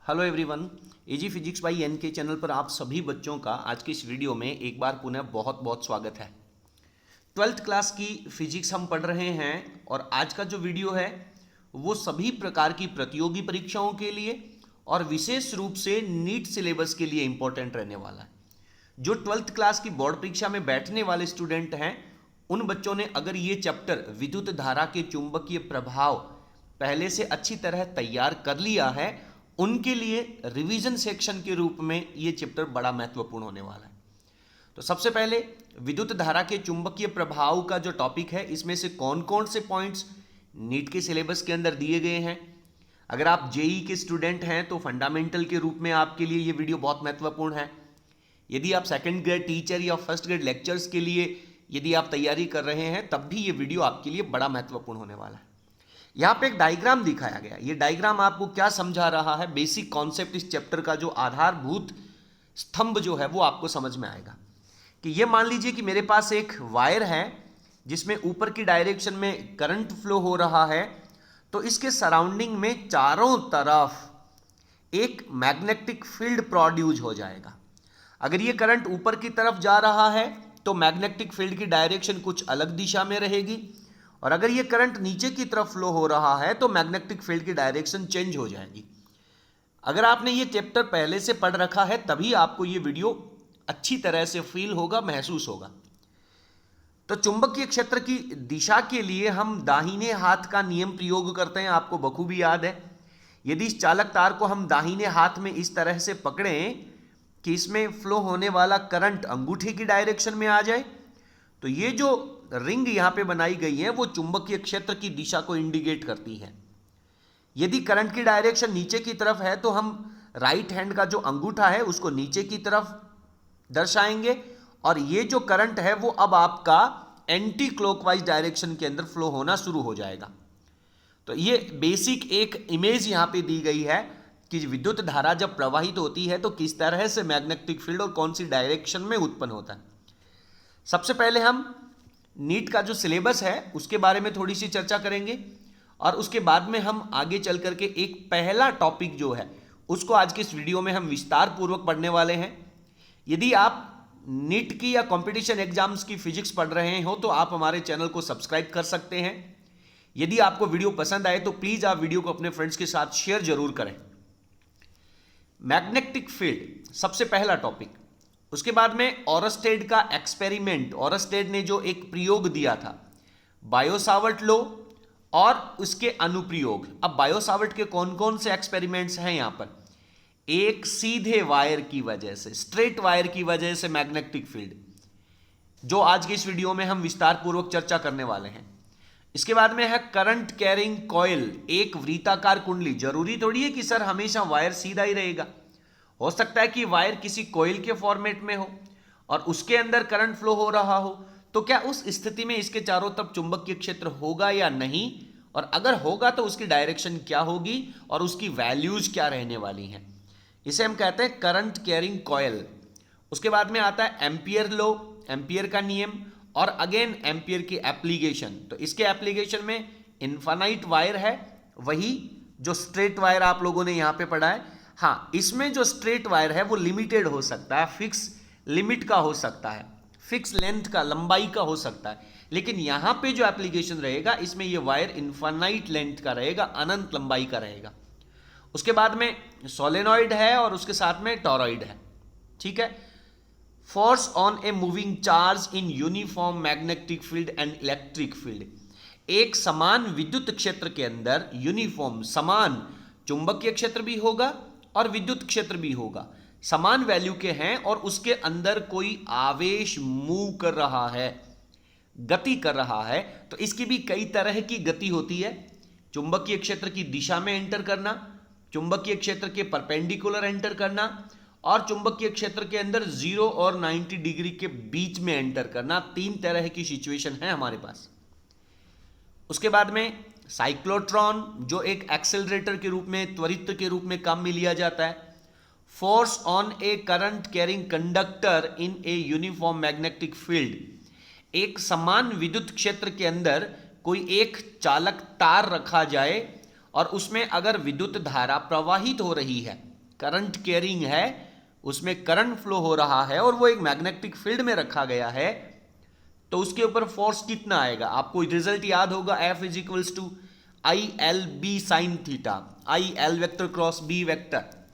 Hello everyone, easy physics by N K channel पर आप सभी बच्चों का आज की इस वीडियो में एक बार पुनः बहुत बहुत स्वागत है। 12th क्लास की फिजिक्स हम पढ़ रहे हैं और आज का जो वीडियो है वो सभी प्रकार की प्रतियोगी परीक्षाओं के लिए और विशेष रूप से नीट सिलेबस के लिए इंपॉर्टेंट रहने वाला है। जो 12th क्लास की बोर्ड परीक्षा में बैठने वाले स्टूडेंट हैं उन बच्चों ने अगर ये चैप्टर विद्युत धारा के चुंबकीय प्रभाव पहले से अच्छी तरह तैयार कर लिया है, उनके लिए रिवीजन सेक्शन के रूप में ये चैप्टर बड़ा महत्वपूर्ण होने वाला है। तो सबसे पहले विद्युत धारा के चुंबकीय प्रभाव का जो टॉपिक है, इसमें से कौन कौन से पॉइंट्स नीट के सिलेबस के अंदर दिए गए हैं। अगर आप जेई के स्टूडेंट हैं तो फंडामेंटल के रूप में आपके लिए ये वीडियो बहुत महत्वपूर्ण है। यदि आप सेकंड ग्रेड टीचर या फर्स्ट ग्रेड लेक्चर्स के लिए यदि आप तैयारी कर रहे हैं तब भी ये वीडियो आपके लिए बड़ा महत्वपूर्ण होने वाला है। यहाँ पे एक डायग्राम दिखाया गया। ये डायग्राम आपको क्या समझा रहा है, बेसिक कॉन्सेप्ट इस चैप्टर का जो आधारभूत स्तंभ जो है वो आपको समझ में आएगा। कि ये मान लीजिए कि मेरे पास एक वायर है जिसमें ऊपर की डायरेक्शन में करंट फ्लो हो रहा है, तो इसके सराउंडिंग में चारों तरफ एक मैग्नेटिक फील्ड प्रोड्यूस हो जाएगा। अगर ये करंट ऊपर की तरफ जा रहा है तो मैग्नेटिक फील्ड की डायरेक्शन कुछ अलग दिशा में रहेगी, और अगर ये करंट नीचे की तरफ फ्लो हो रहा है तो मैग्नेटिक फील्ड की डायरेक्शन चेंज हो जाएगी। अगर आपने ये चैप्टर पहले से पढ़ रखा है तभी आपको ये वीडियो अच्छी तरह से फील होगा, महसूस होगा। तो चुंबकीय क्षेत्र की दिशा के लिए हम दाहिने हाथ का नियम प्रयोग करते हैं, आपको बखूबी याद है। यदि इस चालक तार को हम दाहिने हाथ में इस तरह से पकड़ें कि इसमें फ्लो होने वाला करंट अंगूठे की डायरेक्शन में आ जाए, तो ये जो रिंग यहां पे बनाई गई है वो चुंबकीय क्षेत्र की दिशा को इंडिकेट करती है। यदि करंट की डायरेक्शन नीचे की तरफ है तो हम राइट हैंड का जो अंगूठा है उसको नीचे की तरफ दर्शाएंगे, और ये जो करंट है वो अब आपका एंटी क्लॉकवाइज डायरेक्शन के अंदर फ्लो होना शुरू हो जाएगा। तो ये बेसिक एक इमेज यहां पे दी गई है कि विद्युत धारा जब प्रवाहित होती है तो किस तरह से मैग्नेटिक फील्ड और कौन सी डायरेक्शन में उत्पन्न होता है। सबसे पहले हम नीट का जो सिलेबस है उसके बारे में थोड़ी सी चर्चा करेंगे, और उसके बाद में हम आगे चल करके एक पहला टॉपिक जो है उसको आज के इस वीडियो में हम विस्तार पूर्वक पढ़ने वाले हैं। यदि आप नीट की या कंपटीशन एग्जाम्स की फिजिक्स पढ़ रहे हो तो आप हमारे चैनल को सब्सक्राइब कर सकते हैं। यदि आपको वीडियो पसंद आए तो प्लीज आप वीडियो को अपने फ्रेंड्स के साथ शेयर जरूर करें। मैग्नेटिक फील्ड सबसे पहला टॉपिक। उसके बाद में ऑरस्टेड का एक्सपेरिमेंट, ऑरस्टेड ने जो एक प्रयोग दिया था बायो-सावर्ट लॉ और उसके अनुप्रयोग। अब बायो-सावर्ट के कौन कौन से एक्सपेरिमेंट्स हैं यहां पर। एक सीधे वायर की वजह से, स्ट्रेट वायर की वजह से मैग्नेटिक फील्ड, जो आज के इस वीडियो में हम विस्तार पूर्वक चर्चा करने वाले हैं। इसके बाद में है करंट कैरिंग कॉइल, एक वृत्ताकार कुंडली। जरूरी थोड़ी है कि सर हमेशा वायर सीधा ही रहेगा, हो सकता है कि वायर किसी कॉइल के फॉर्मेट में हो और उसके अंदर करंट फ्लो हो रहा हो, तो क्या उस स्थिति में इसके चारों तरफ चुंबकीय क्षेत्र होगा या नहीं, और अगर होगा तो उसकी डायरेक्शन क्या होगी और उसकी वैल्यूज क्या रहने वाली हैं। इसे हम कहते हैं करंट कैरिंग कॉइल। उसके बाद में आता है एम्पियर लॉ, एम्पियर का नियम, और अगेन एम्पियर की एप्लीकेशन। तो इसके एप्लीकेशन में इनफाइनाइट वायर है, वही जो स्ट्रेट वायर आप लोगों ने यहां पे पढ़ा है। हाँ, इसमें जो स्ट्रेट वायर है वो लिमिटेड हो सकता है, फिक्स लिमिट का हो सकता है, फिक्स लेंथ का, लंबाई का हो सकता है, लेकिन यहां पे जो एप्लीकेशन रहेगा इसमें ये वायर इनफाइनाइट लेंथ का रहेगा, अनंत लंबाई का रहेगा। उसके बाद में सोलेनॉइड है और उसके साथ में टॉरॉइड है। ठीक है। Force on a moving charge in uniform magnetic field and electric field. एक समान विद्युत क्षेत्र के अंदर यूनिफॉर्म, समान चुंबकीय क्षेत्र भी होगा और विद्युत क्षेत्र भी होगा, समान वैल्यू के हैं, और उसके अंदर कोई आवेश मूव कर रहा है, गति कर रहा है, तो इसकी भी कई तरह की गति होती है। चुंबकीय क्षेत्र की दिशा में एंटर करना, चुंबकीय क्षेत्र के परपेंडिकुलर एंटर करना, और चुंबकीय क्षेत्र के अंदर 0 और 90 डिग्री के बीच में एंटर करना। 3 तरह की सिचुएशन है हमारे पास। उसके बाद में साइक्लोट्रॉन, जो एक एक्सेलरेटर के रूप में, त्वरित के रूप में काम में लिया जाता है। Force on A current carrying conductor in a uniform magnetic field. एक समान विद्युत क्षेत्र के अंदर कोई एक चालक तार रखा जाए और उसमें अगर विद्युत धारा प्रवाहित हो रही है करंट कैरिंग है, उसमें करंट फ्लो हो रहा है और वो एक मैग्नेटिक फील्ड में रखा गया है, तो उसके ऊपर फोर्स कितना आएगा? आपको रिजल्ट याद होगा, F is equals to I L B sine theta, I L vector cross B vector.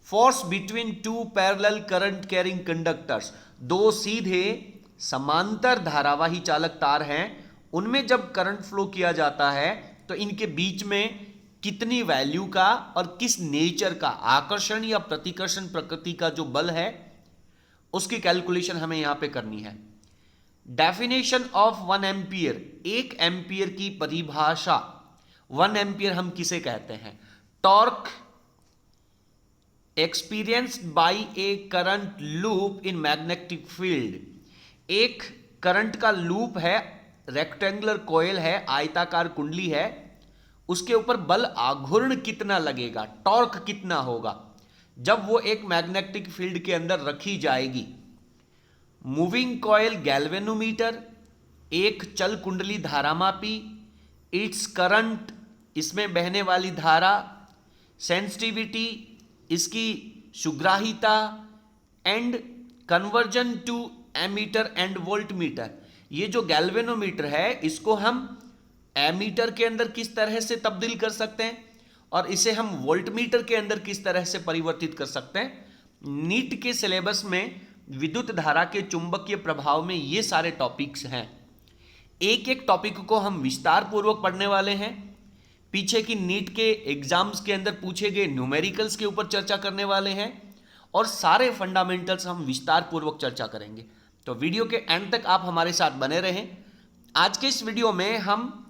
Force between two parallel current carrying conductors, दो सीधे समांतर धारावाही चालक तार हैं, उनमें जब करंट फ्लो किया जाता है तो इनके बीच में कितनी वैल्यू का और किस नेचर का, आकर्षण या प्रतिकर्षण प्रकृति का जो बल है, उसकी कैलकुलेशन हमें यहां पे करनी है। डेफिनेशन ऑफ 1 एम्पियर, 1 एम्पियर की परिभाषा। 1 एम्पियर हम किसे कहते हैं? Torque experienced bye A current loop in magnetic field. एक करंट का लूप है, रेक्टेंगुलर कॉइल है, आयताकार कुंडली है, उसके ऊपर बल आघूर्ण कितना लगेगा, टॉर्क कितना होगा जब वो एक मैग्नेटिक फील्ड के अंदर रखी जाएगी। मूविंग कॉइल गैल्वेनोमीटर, एक चल कुंडली धारामापी, इट्स करंट, इसमें बहने वाली धारा, सेंसिटिविटी, इसकी सुग्राहिता, and conversion to ammeter and voltmeter. ये जो गैल्वेनोमीटर है इसको हम एमीटर के अंदर किस तरह से तब्दील कर सकते हैं और इसे हम वोल्टमीटर के अंदर किस तरह से परिवर्तित कर सकते हैं। नीट के सिलेबस में विद्युत धारा के चुंबकीय प्रभाव में ये सारे टॉपिक्स हैं। एक एक टॉपिक को हम विस्तार पूर्वक पढ़ने वाले हैं। पीछे की नीट के एग्जाम्स के अंदर पूछे गए न्यूमेरिकल्स के ऊपर चर्चा करने वाले हैं और सारे फंडामेंटल्स हम विस्तार पूर्वक चर्चा करेंगे। तो वीडियो के एंड तक आप हमारे साथ बने रहें। आज के इस वीडियो में हम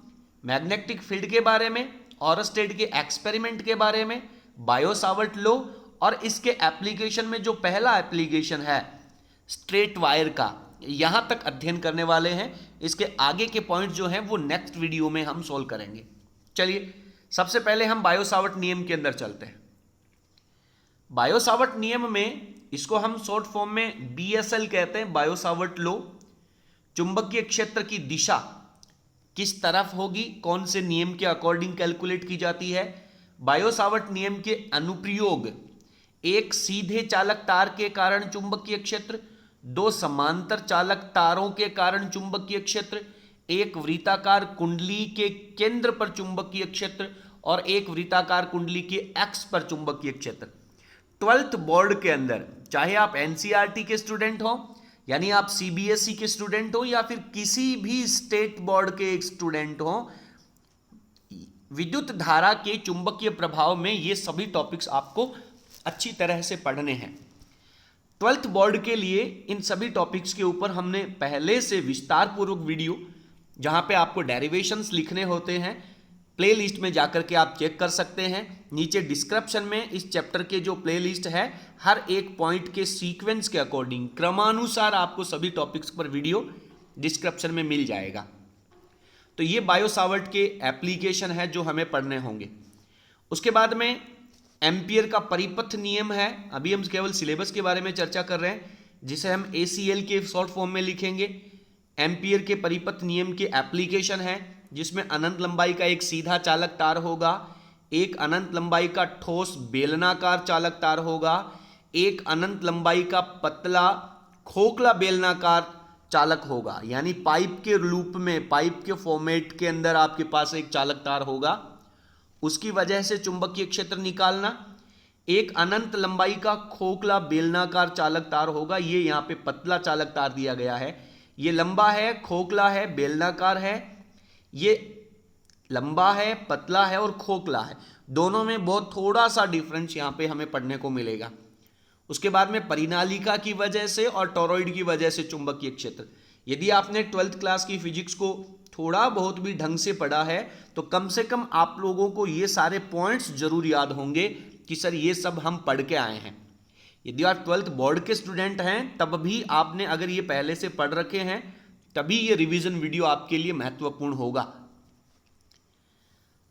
मैग्नेटिक फील्ड के बारे में, ऑरस्टेड के एक्सपेरिमेंट के बारे में, बायो-सावर्ट लॉ और इसके एप्लीकेशन में जो पहला एप्लीकेशन है स्ट्रेट वायर का, यहां तक अध्ययन करने वाले हैं। इसके आगे के पॉइंट जो हैं वो नेक्स्ट वीडियो में हम सोल्व करेंगे। चलिए सबसे पहले हम बायो-सावर्ट नियम के अंदर चलते हैं। बायो-सावर्ट नियम में, इसको हम शॉर्ट फॉर्म में BSL कहते हैं, बायो-सावर्ट लॉ। चुंबकीय क्षेत्र की दिशा किस तरफ होगी, कौन से नियम के अकॉर्डिंग कैलकुलेट की जाती है। बायो-सावर्ट नियम के अनुप्रयोग, एक सीधे चालक तार के कारण चुंबकीय क्षेत्र, दो समांतर चालक तारों के कारण चुंबकीय क्षेत्र, एक वृत्ताकार कुंडली के केंद्र पर चुंबकीय क्षेत्र और एक वृत्ताकार कुंडली के एक्स पर चुंबकीय क्षेत्र। 12th बोर्ड के अंदर, चाहे आप NCERT के स्टूडेंट हो, यानी आप CBSE के स्टूडेंट हो या फिर किसी भी स्टेट बोर्ड के एक स्टूडेंट हो, विद्युत धारा के चुंबकीय प्रभाव में ये सभी टॉपिक्स आपको अच्छी तरह से पढ़ने हैं। 12th बोर्ड के लिए इन सभी टॉपिक्स के ऊपर हमने पहले से विस्तार पूर्वक वीडियो, जहां पे आपको डेरिवेशंस लिखने होते हैं, प्लेलिस्ट में जाकर के आप चेक कर सकते हैं। नीचे डिस्क्रिप्शन में इस चैप्टर के जो प्लेलिस्ट है, हर एक पॉइंट के सीक्वेंस के अकॉर्डिंग क्रमानुसार आपको सभी टॉपिक्स पर वीडियो डिस्क्रिप्शन में मिल जाएगा। तो ये बायो-सावर्ट के एप्लीकेशन है जो हमें पढ़ने होंगे। उसके बाद में एम्पियर का परिपथ नियम है, अभी हम केवल सिलेबस के बारे में चर्चा कर रहे हैं, जिसे हम ACL के शॉर्ट फॉर्म में लिखेंगे। एम्पियर के परिपथ नियम के एप्लीकेशन है, जिसमें अनंत लंबाई का एक सीधा चालक तार होगा, एक अनंत लंबाई का ठोस बेलनाकार चालक तार होगा, एक अनंत लंबाई का पतला खोखला बेलनाकार चालक होगा, यानी पाइप के रूप में, पाइप के फॉर्मेट के अंदर आपके पास एक चालक तार होगा, उसकी वजह से चुंबकीय क्षेत्र निकालना। एक अनंत लंबाई का खोखला बेलनाकार चालक तार होगा, ये यहाँ पे पतला चालक तार दिया गया है, ये लंबा है, खोखला है, बेलनाकार है, ये लंबा है, पतला है और खोखला है, दोनों में बहुत थोड़ा सा डिफरेंस यहाँ पे हमें पढ़ने को मिलेगा। उसके बाद में परिनालिका की वजह से और टॉरॉइड की वजह से चुंबकीय क्षेत्र। यदि आपने 12th क्लास की फिजिक्स को थोड़ा बहुत भी ढंग से पढ़ा है तो कम से कम आप लोगों को ये सारे पॉइंट्स जरूर याद होंगे कि सर ये सब हम पढ़ के आए हैं। यदि आप 12th बोर्ड के स्टूडेंट हैं तब भी आपने अगर ये पहले से पढ़ रखे हैं तभी ये रिवीजन वीडियो आपके लिए महत्वपूर्ण होगा।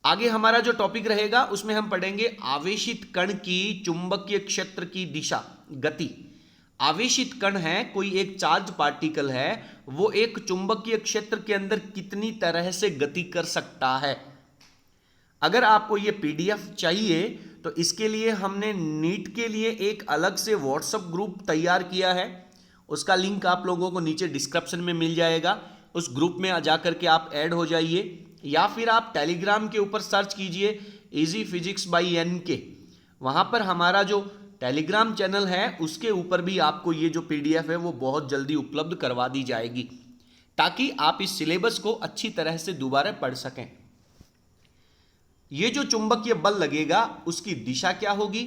आगे हमारा जो टॉपिक रहेगा उसमें हम पढ़ेंगे आवेशित कण की चुंबकीय क्षेत्र की दिशा, गति। आवेशित कण है, कोई एक चार्ज पार्टिकल है, वो एक चुंबकीय क्षेत्र के अंदर कितनी तरह से गति कर सकता है। अगर आपको ये PDF चाहिए तो इसके लिए हमने नीट के लिए एक अलग से व्हाट्सएप ग्रुप तैयार किया है। उसका लिंक आप लोगों को नीचे डिस्क्रिप्शन में मिल जाएगा। उस ग्रुप में जा करके आप ऐड हो जाइए, या फिर आप टेलीग्राम के ऊपर सर्च कीजिए इजी फिजिक्स बाई NK। वहाँ पर हमारा जो टेलीग्राम चैनल है उसके ऊपर भी आपको ये जो PDF है वो बहुत जल्दी उपलब्ध करवा दी जाएगी, ताकि आप इस सिलेबस को अच्छी तरह से दोबारा पढ़ सकें। ये जो चुंबकीय बल लगेगा उसकी दिशा क्या होगी?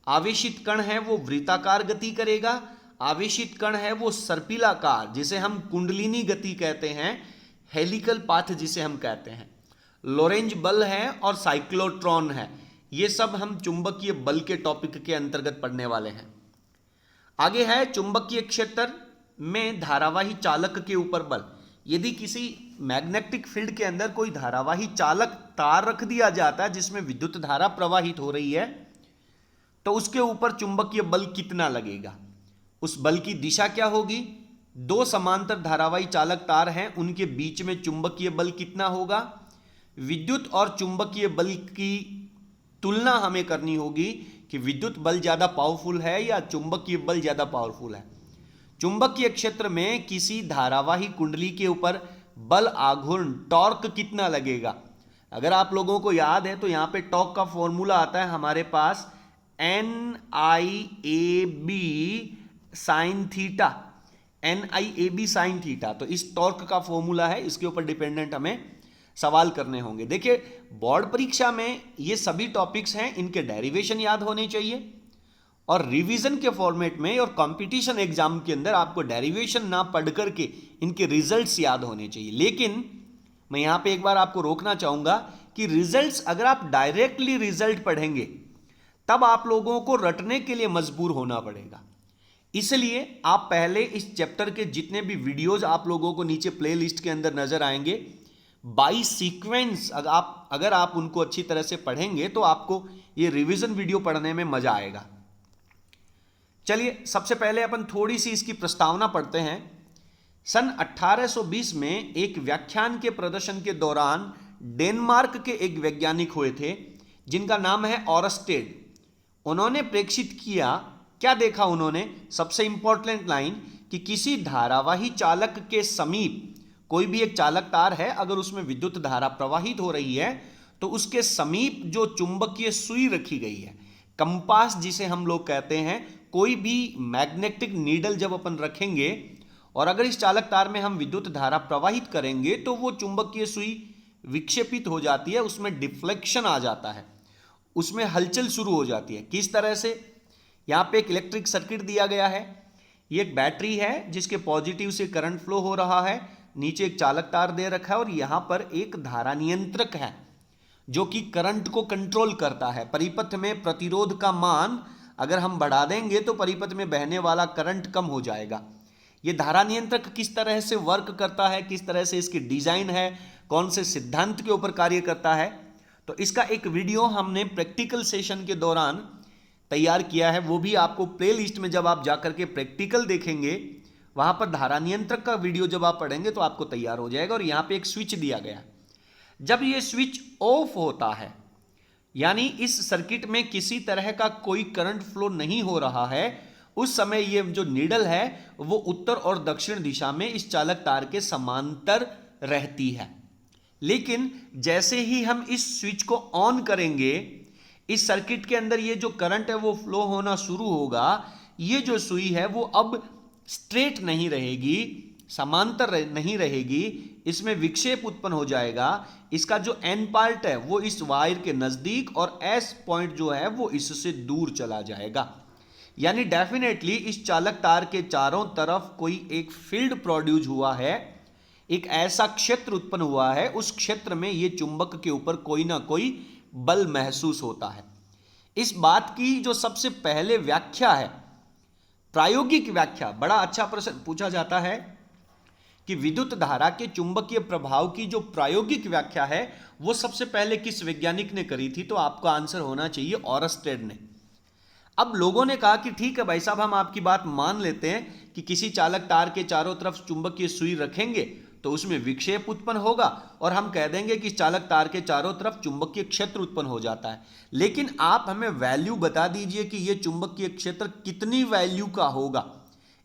आवेशित कण है वो वृत्ताकार गति करेगा, आवेशित कण है वो सर्पिलाकार जिसे हम कुंडलिनी गति कहते हैं, हेलिकल पाथ जिसे हम कहते हैं, लोरेंज बल है और साइक्लोट्रॉन है। ये सब हम चुंबकीय बल के टॉपिक के अंतर्गत पढ़ने वाले हैं। आगे है चुंबकीय क्षेत्र में धारावाही चालक के ऊपर बल। यदि किसी मैग्नेटिक फील्ड के अंदर कोई धारावाही चालक तार रख दिया जाता है जिसमें विद्युत धारा प्रवाहित हो रही है, तो उसके ऊपर चुंबकीय बल कितना लगेगा? उस बल की दिशा क्या होगी? दो समांतर धारावाही चालक तार हैं, उनके बीच में चुंबकीय बल कितना होगा? विद्युत और चुंबकीय बल की तुलना हमें करनी होगी कि विद्युत बल ज्यादा पावरफुल है या चुंबकीय बल ज्यादा पावरफुल है। चुंबकीय क्षेत्र में किसी धारावाही कुंडली के ऊपर बल आघूर्ण टॉर्क कितना लगेगा? अगर आप लोगों को याद है तो यहां पे टॉर्क का फॉर्मूला आता है हमारे पास NIAB sine theta, NIAB sine theta. तो इस टॉर्क का फॉर्मूला है, इसके ऊपर डिपेंडेंट हमें सवाल करने होंगे। देखिए बोर्ड परीक्षा में ये सभी टॉपिक्स हैं, इनके डेरिवेशन याद होने चाहिए, और रिवीजन के फॉर्मेट में और कंपटीशन एग्जाम के अंदर आपको डेरिवेशन ना पढ़ करके इनके रिजल्ट्स याद होने चाहिए। लेकिन मैं यहां पे एक बार आपको रोकना चाहूंगा कि रिजल्ट्स अगर आप डायरेक्टली रिजल्ट पढ़ेंगे तब आप लोगों को रटने के लिए मजबूर होना पड़ेगा। इसलिए आप पहले इस चैप्टर के जितने भी वीडियोज आप लोगों को नीचे प्लेलिस्ट के अंदर नजर आएंगे, बाई सीक्वेंस अगर आप उनको अच्छी तरह से पढ़ेंगे तो आपको ये रिवीजन वीडियो पढ़ने में मजा आएगा। चलिए सबसे पहले अपन थोड़ी सी इसकी प्रस्तावना पढ़ते हैं। सन 1820 में एक व्याख्यान के प्रदर्शन के दौरान डेनमार्क के एक वैज्ञानिक हुए थे जिनका नाम है ऑरस्टेड। उन्होंने प्रेक्षित किया, क्या देखा उन्होंने? सबसे इंपॉर्टेंट लाइन कि किसी धारावाही चालक के समीप, कोई भी एक चालक तार है, अगर उसमें विद्युत धारा प्रवाहित हो रही है तो उसके समीप जो चुंबकीय सुई रखी गई है, कंपास जिसे हम लोग कहते हैं, कोई भी मैग्नेटिक नीडल जब अपन रखेंगे और अगर इस चालक तार में हम विद्युत धारा प्रवाहित करेंगे तो वो चुंबकीय सुई विक्षेपित हो जाती है, उसमें डिफ्लेक्शन आ जाता है, उसमें हलचल शुरू हो जाती है। किस तरह से? यहाँ पे एक इलेक्ट्रिक सर्किट दिया गया है, ये एक बैटरी है जिसके पॉजिटिव से करंट फ्लो हो रहा है, नीचे एक चालक तार दे रखा है और यहां पर एक धारा नियंत्रक है जो कि करंट को कंट्रोल करता है। परिपथ में प्रतिरोध का मान अगर हम बढ़ा देंगे तो परिपथ में बहने वाला करंट कम हो जाएगा। यह धारा नियंत्रक किस तरह से वर्क करता है, किस तरह से इसकी डिजाइन है, कौन से सिद्धांत के ऊपर कार्य करता है, तो इसका एक वीडियो हमने प्रैक्टिकल सेशन के दौरान तैयार किया है। वो भी आपको प्ले लिस्ट में जब आप जाकर के प्रैक्टिकल देखेंगे, वहां पर धारा नियंत्रक का वीडियो जब आप पढ़ेंगे तो आपको तैयार हो जाएगा। और यहां पे एक स्विच दिया गया, जब ये स्विच ऑफ होता है, यानी इस सर्किट में किसी तरह का कोई करंट फ्लो नहीं हो रहा है, उस समय ये जो नीडल है वो उत्तर और दक्षिण दिशा में इस चालक तार के समांतर रहती है। लेकिन जैसे ही हम इस स्विच को ऑन करेंगे, इस सर्किट के अंदर ये जो करंट है वो फ्लो होना शुरू होगा। ये जो सुई है वो अब स्ट्रेट नहीं रहेगी, समांतर नहीं रहेगी, इसमें विक्षेप उत्पन्न हो जाएगा। इसका जो एन पार्ट है वो इस वायर के नजदीक और एस पॉइंट जो है वो इससे दूर चला जाएगा। यानी डेफिनेटली इस चालक तार के चारों तरफ कोई एक फील्ड प्रोड्यूस हुआ है, एक ऐसा क्षेत्र उत्पन्न हुआ है, उस क्षेत्र में ये चुंबक के ऊपर कोई ना कोई बल महसूस होता है। इस बात की जो सबसे पहले व्याख्या है, प्रायोगिक व्याख्या, बड़ा अच्छा प्रश्न पूछा जाता है कि विद्युत धारा के चुंबकीय प्रभाव की जो प्रायोगिक व्याख्या है वो सबसे पहले किस वैज्ञानिक ने करी थी? तो आपका आंसर होना चाहिए ऑरस्टेड ने। अब लोगों ने कहा कि ठीक है भाई साहब, हम आपकी बात मान लेते हैं कि किसी चालक तार के चारों तरफ चुंबकीय सुई रखेंगे तो उसमें विक्षेप उत्पन्न होगा और हम कह देंगे कि चालक तार के चारों तरफ चुंबकीय क्षेत्र उत्पन्न हो जाता है। लेकिन आप हमें वैल्यू बता दीजिए कि यह चुंबकीय क्षेत्र कितनी वैल्यू का होगा,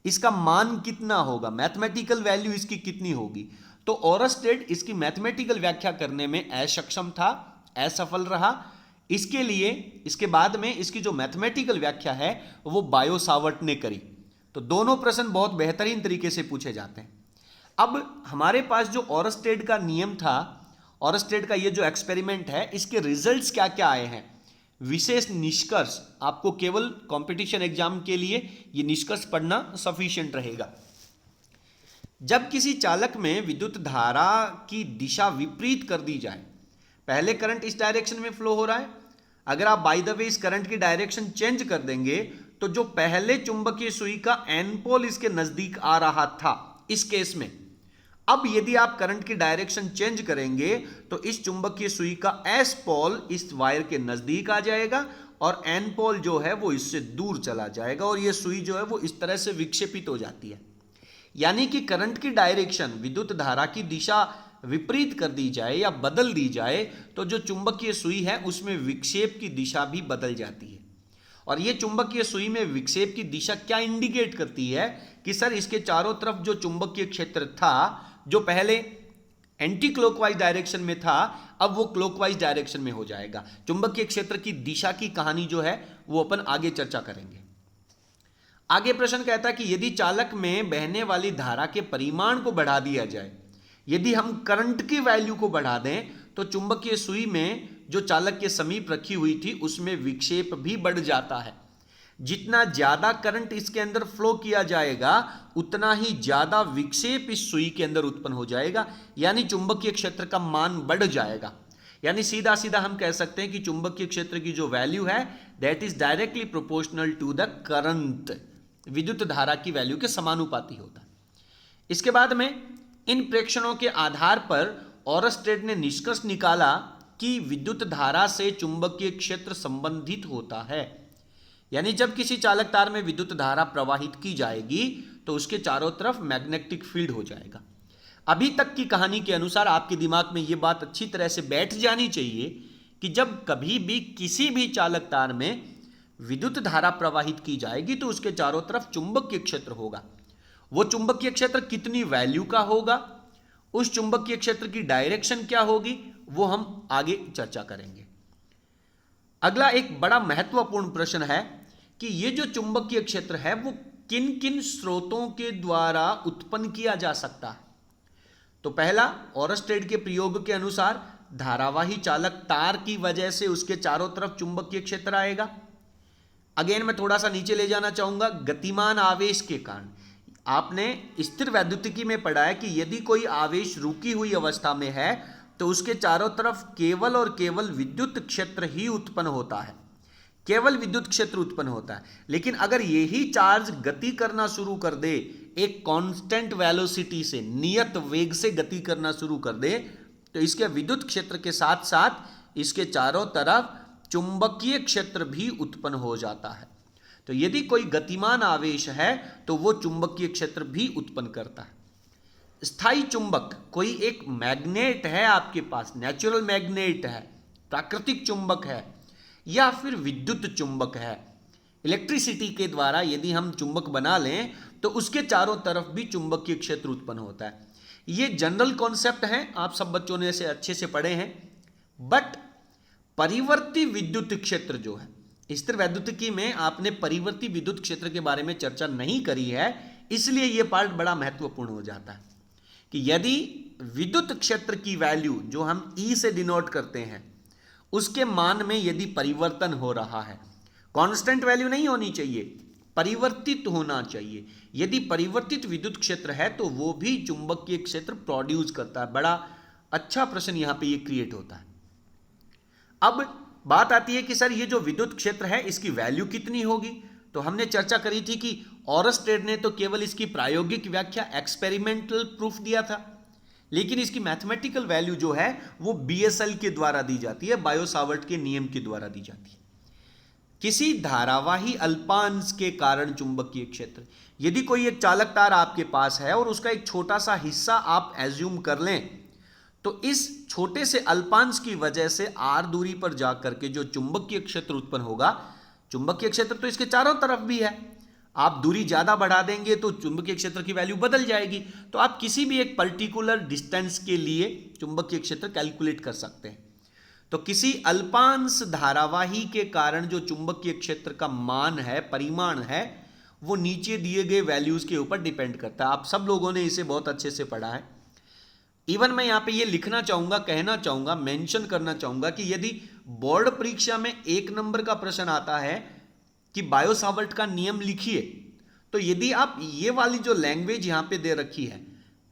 इसका मान कितना होगा, मैथमेटिकल वैल्यू इसकी कितनी होगी। तो ओरस्टेड इसकी मैथमेटिकल व्याख्या करने में असक्षम था, असफल रहा। इसके लिए इसके बाद में इसकी जो मैथमेटिकल व्याख्या है वो बायो-सावर्ट ने करी। तो दोनों प्रश्न बहुत बेहतरीन तरीके से पूछे जाते हैं। अब हमारे पास जो ओरस्टेड का नियम था, ओरस्टेड का ये जो एक्सपेरिमेंट है, इसके रिजल्ट्स क्या क्या आए हैं, विशेष निष्कर्ष, आपको केवल कंपटीशन एग्जाम के लिए ये निष्कर्ष पढ़ना सफिशिएंट रहेगा। जब किसी चालक में विद्युत धारा की दिशा विपरीत कर दी जाए, पहले करंट इस डायरेक्शन में फ्लो हो रहा है, अगर आप बाय द वे इस करंट की डायरेक्शन चेंज कर देंगे तो जो पहले चुंबकीय सुई का एन पोल इसके नजदीक आ रहा था इस केस में, अब यदि आप करंट की डायरेक्शन चेंज करेंगे तो इस चुंबकीय सुई का एस पोल इस वायर के नजदीक आ जाएगा और एन पोल जो है वो इससे दूर चला जाएगा और ये सुई जो है वो इस तरह से विक्षेपित हो जाती है। यानी कि करंट की डायरेक्शन, विद्युत धारा की दिशा विपरीत कर दी जाए या बदल दी जाए तो जो चुंबकीय सुई है उसमें विक्षेप की दिशा भी बदल जाती है। और ये चुंबकीय सुई में विक्षेप की दिशा क्या इंडिकेट करती है कि सर इसके चारों तरफ जो चुंबकीय क्षेत्र था, जो पहले एंटी क्लॉकवाइज डायरेक्शन में था, अब वो क्लॉकवाइज डायरेक्शन में हो जाएगा। चुंबकीय क्षेत्र की दिशा की कहानी जो है वो अपन आगे चर्चा करेंगे। आगे प्रश्न कहता है कि यदि चालक में बहने वाली धारा के परिमाण को बढ़ा दिया जाए, यदि हम करंट की वैल्यू को बढ़ा दें तो चुंबकीय सुई में जो चालक के समीप रखी हुई थी उसमें विक्षेप भी बढ़ जाता है। जितना ज्यादा करंट इसके अंदर फ्लो किया जाएगा उतना ही ज्यादा विक्षेप इस सुई के अंदर उत्पन्न हो जाएगा, यानी चुंबकीय क्षेत्र का मान बढ़ जाएगा। यानी सीधा सीधा हम कह सकते हैं कि चुंबकीय क्षेत्र की जो वैल्यू है that is directly proportional to the current, विद्युत धारा की वैल्यू के समानुपाती होता है। इसके बाद में इन प्रेक्षणों के आधार पर ओरस्टेड ने निष्कर्ष निकाला कि विद्युत धारा से चुंबकीय क्षेत्र संबंधित होता है। यानी जब किसी चालक तार में विद्युत धारा प्रवाहित की जाएगी तो उसके चारों तरफ मैग्नेटिक फील्ड हो जाएगा। अभी तक की कहानी के अनुसार आपके दिमाग में यह बात अच्छी तरह से बैठ जानी चाहिए कि जब कभी भी किसी भी चालक तार में विद्युत धारा प्रवाहित की जाएगी तो उसके चारों तरफ चुंबकीय क्षेत्र होगा। वो चुंबकीय क्षेत्र कितनी वैल्यू का होगा, उस चुंबकीय क्षेत्र की डायरेक्शन क्या होगी, वो हम आगे चर्चा करेंगे। अगला एक बड़ा महत्वपूर्ण प्रश्न है कि ये जो चुंबकीय क्षेत्र है वो किन किन स्रोतों के द्वारा उत्पन्न किया जा सकता है। तो पहला, ओरस्टेड के प्रयोग के अनुसार धारावाही चालक तार की वजह से उसके चारों तरफ चुंबकीय क्षेत्र आएगा। अगेन मैं थोड़ा सा नीचे ले जाना चाहूंगा, गतिमान आवेश के कारण। आपने स्थिर वैद्युतिकी में पढ़ा है कि यदि कोई आवेश रुकी हुई अवस्था में है तो उसके चारों तरफ केवल और केवल विद्युत क्षेत्र ही उत्पन्न होता है, केवल विद्युत क्षेत्र उत्पन्न होता है। लेकिन अगर यही चार्ज गति करना शुरू कर दे, एक कांस्टेंट वेलोसिटी से, नियत वेग से गति करना शुरू कर दे, तो इसके विद्युत क्षेत्र के साथ साथ इसके चारों तरफ चुंबकीय क्षेत्र भी उत्पन्न हो जाता है। तो यदि कोई गतिमान आवेश है तो वो चुंबकीय क्षेत्र भी उत्पन्न करता है। स्थायी चुंबक, कोई एक मैग्नेट है आपके पास, नेचुरल मैग्नेट है, प्राकृतिक चुंबक है, या फिर विद्युत चुंबक है, इलेक्ट्रिसिटी के द्वारा यदि हम चुंबक बना लें तो उसके चारों तरफ भी चुंबकीय क्षेत्र उत्पन्न होता है। ये जनरल कॉन्सेप्ट है, आप सब बच्चों ने इसे अच्छे से पढ़े हैं। बट परिवर्ती विद्युत क्षेत्र जो है, स्थिर वैद्युतिकी में आपने परिवर्ती विद्युत क्षेत्र के बारे में चर्चा नहीं करी है, इसलिए यह पार्ट बड़ा महत्वपूर्ण हो जाता है कि यदि विद्युत क्षेत्र की वैल्यू जो हम ई से डिनोट करते हैं उसके मान में यदि परिवर्तन हो रहा है, कांस्टेंट वैल्यू नहीं होनी चाहिए, परिवर्तित होना चाहिए। यदि परिवर्तित विद्युत क्षेत्र है तो वो भी चुंबकीय क्षेत्र प्रोड्यूस करता है। बड़ा अच्छा प्रश्न यहां पे ये क्रिएट होता है। अब बात आती है कि सर ये जो विद्युत क्षेत्र है इसकी वैल्यू कितनी होगी। तो हमने चर्चा करी थी कि ओरस्टेड ने तो केवल इसकी प्रायोगिक व्याख्या, एक्सपेरिमेंटल प्रूफ दिया था, लेकिन इसकी मैथमेटिकल वैल्यू जो है वो बीएसएल के द्वारा दी जाती है, बायो-सावर्ट के नियम के द्वारा दी जाती है। किसी धारावाही अल्पांश के कारण चुंबकीय क्षेत्र, यदि कोई एक चालक तार आपके पास है और उसका एक छोटा सा हिस्सा आप एज्यूम कर लें, तो इस छोटे से अल्पांश की वजह से r दूरी पर जाकर के जो चुंबकीय क्षेत्र उत्पन्न होगा, चुंबकीय क्षेत्र तो इसके चारों तरफ भी है, आप दूरी ज्यादा बढ़ा देंगे तो चुंबकीय क्षेत्र की वैल्यू बदल जाएगी। तो आप किसी भी एक पर्टिकुलर डिस्टेंस के लिए चुंबकीय क्षेत्र कैलकुलेट कर सकते हैं। तो किसी अल्पांश धारावाही के कारण जो चुंबकीय क्षेत्र का मान है, परिमाण है, वो नीचे दिए गए वैल्यूज के ऊपर डिपेंड करता है। आप सब लोगों ने इसे बहुत अच्छे से पढ़ा है। इवन मैं यहां पे ये लिखना चाहूंगा, कहना चाहूंगा, मेंशन करना चाहूंगा कि यदि बोर्ड परीक्षा में 1 नंबर का प्रश्न आता है कि बायो-सावर्ट का नियम लिखिए, तो यदि आप ये वाली जो लैंग्वेज यहां पे दे रखी है,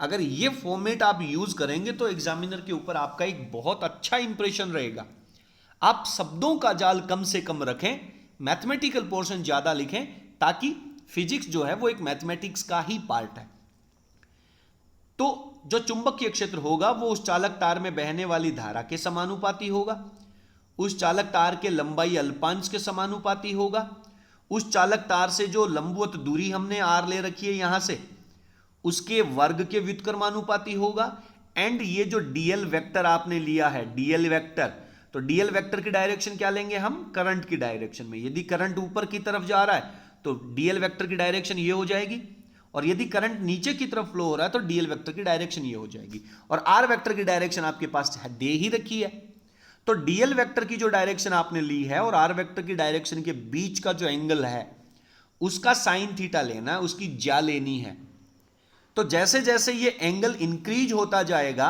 अगर ये फॉर्मेट आप यूज करेंगे तो एग्जामिनर के ऊपर आपका एक बहुत अच्छा इंप्रेशन रहेगा। आप शब्दों का जाल कम से कम रखें, मैथमेटिकल पोर्शन ज्यादा लिखें, ताकि फिजिक्स जो है वो एक मैथमेटिक्स का ही पार्ट है। तो जो चुंबकीय क्षेत्र होगा वो उस चालक तार में बहने वाली धारा के समानुपाती होगा, उस चालक तार के लंबाई अल्पांश के समानुपाती होगा, उस चालक तार से जो लंबवत दूरी हमने आर ले रखी है यहां से, उसके वर्ग के व्युत्क्रमानुपाती होगा। एंड ये जो डीएल वेक्टर आपने लिया है, डीएल वेक्टर, तो डीएल वेक्टर की डायरेक्शन क्या लेंगे हम? करंट की डायरेक्शन में। यदि करंट ऊपर की तरफ जा रहा है तो डीएल वेक्टर की डायरेक्शन ये हो जाएगी, और यदि करंट नीचे की तरफ फ्लो हो रहा है तो डीएल वेक्टर की डायरेक्शन ये हो जाएगी। और आर वेक्टर की डायरेक्शन आपके पास दे ही रखी है, तो डीएल वेक्टर की जो डायरेक्शन आपने ली है और आर वेक्टर की डायरेक्शन के बीच का जो एंगल है उसका साइन थीटा लेना है, उसकी ज्या लेनी है। तो जैसे जैसे ये एंगल इंक्रीज होता जाएगा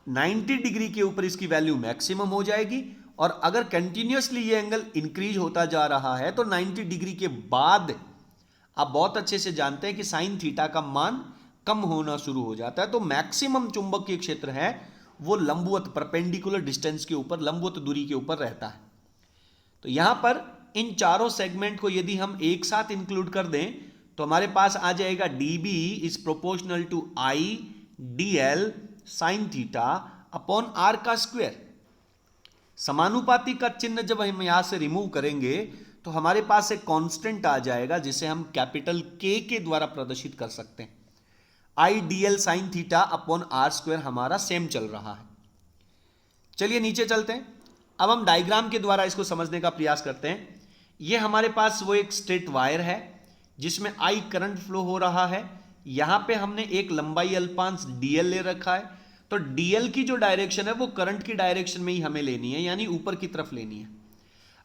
90 डिग्री के ऊपर इसकी वैल्यू मैक्सिमम हो जाएगी, और अगर कंटिन्यूअसली ये एंगल इंक्रीज होता जा रहा है तो 90 डिग्री के बाद आप बहुत अच्छे से जानते हैं कि साइन थीटा का मान कम होना शुरू हो जाता है। तो मैक्सिमम चुंबकीय क्षेत्र है वो लंबवत परपेंडिकुलर डिस्टेंस के ऊपर, लंबवत दूरी के ऊपर रहता है। तो यहां पर इन चारों सेगमेंट को यदि हम एक साथ इंक्लूड कर दें तो हमारे पास आ जाएगा dB is proportional to I dl sine theta upon r का स्क्वायर। समानुपाती का चिन्ह जब हम यहां से रिमूव करेंगे तो हमारे पास एक कांस्टेंट आ जाएगा जिसे हम कैपिटल K के द्वारा प्रदर्शित कर सकते हैं। I dl sine theta upon r square हमारा सेम चल रहा है। चलिए नीचे चलते हैं। अब हम डायग्राम के द्वारा इसको समझने का प्रयास करते हैं। ये हमारे पास वो एक स्ट्रेट वायर है जिसमें I करंट फ्लो हो रहा है। यहां पे हमने एक लंबाई अल्पांश dl ले रखा है, तो dl की जो डायरेक्शन है वो करंट की डायरेक्शन में ही हमें लेनी है, यानी ऊपर की तरफ लेनी है।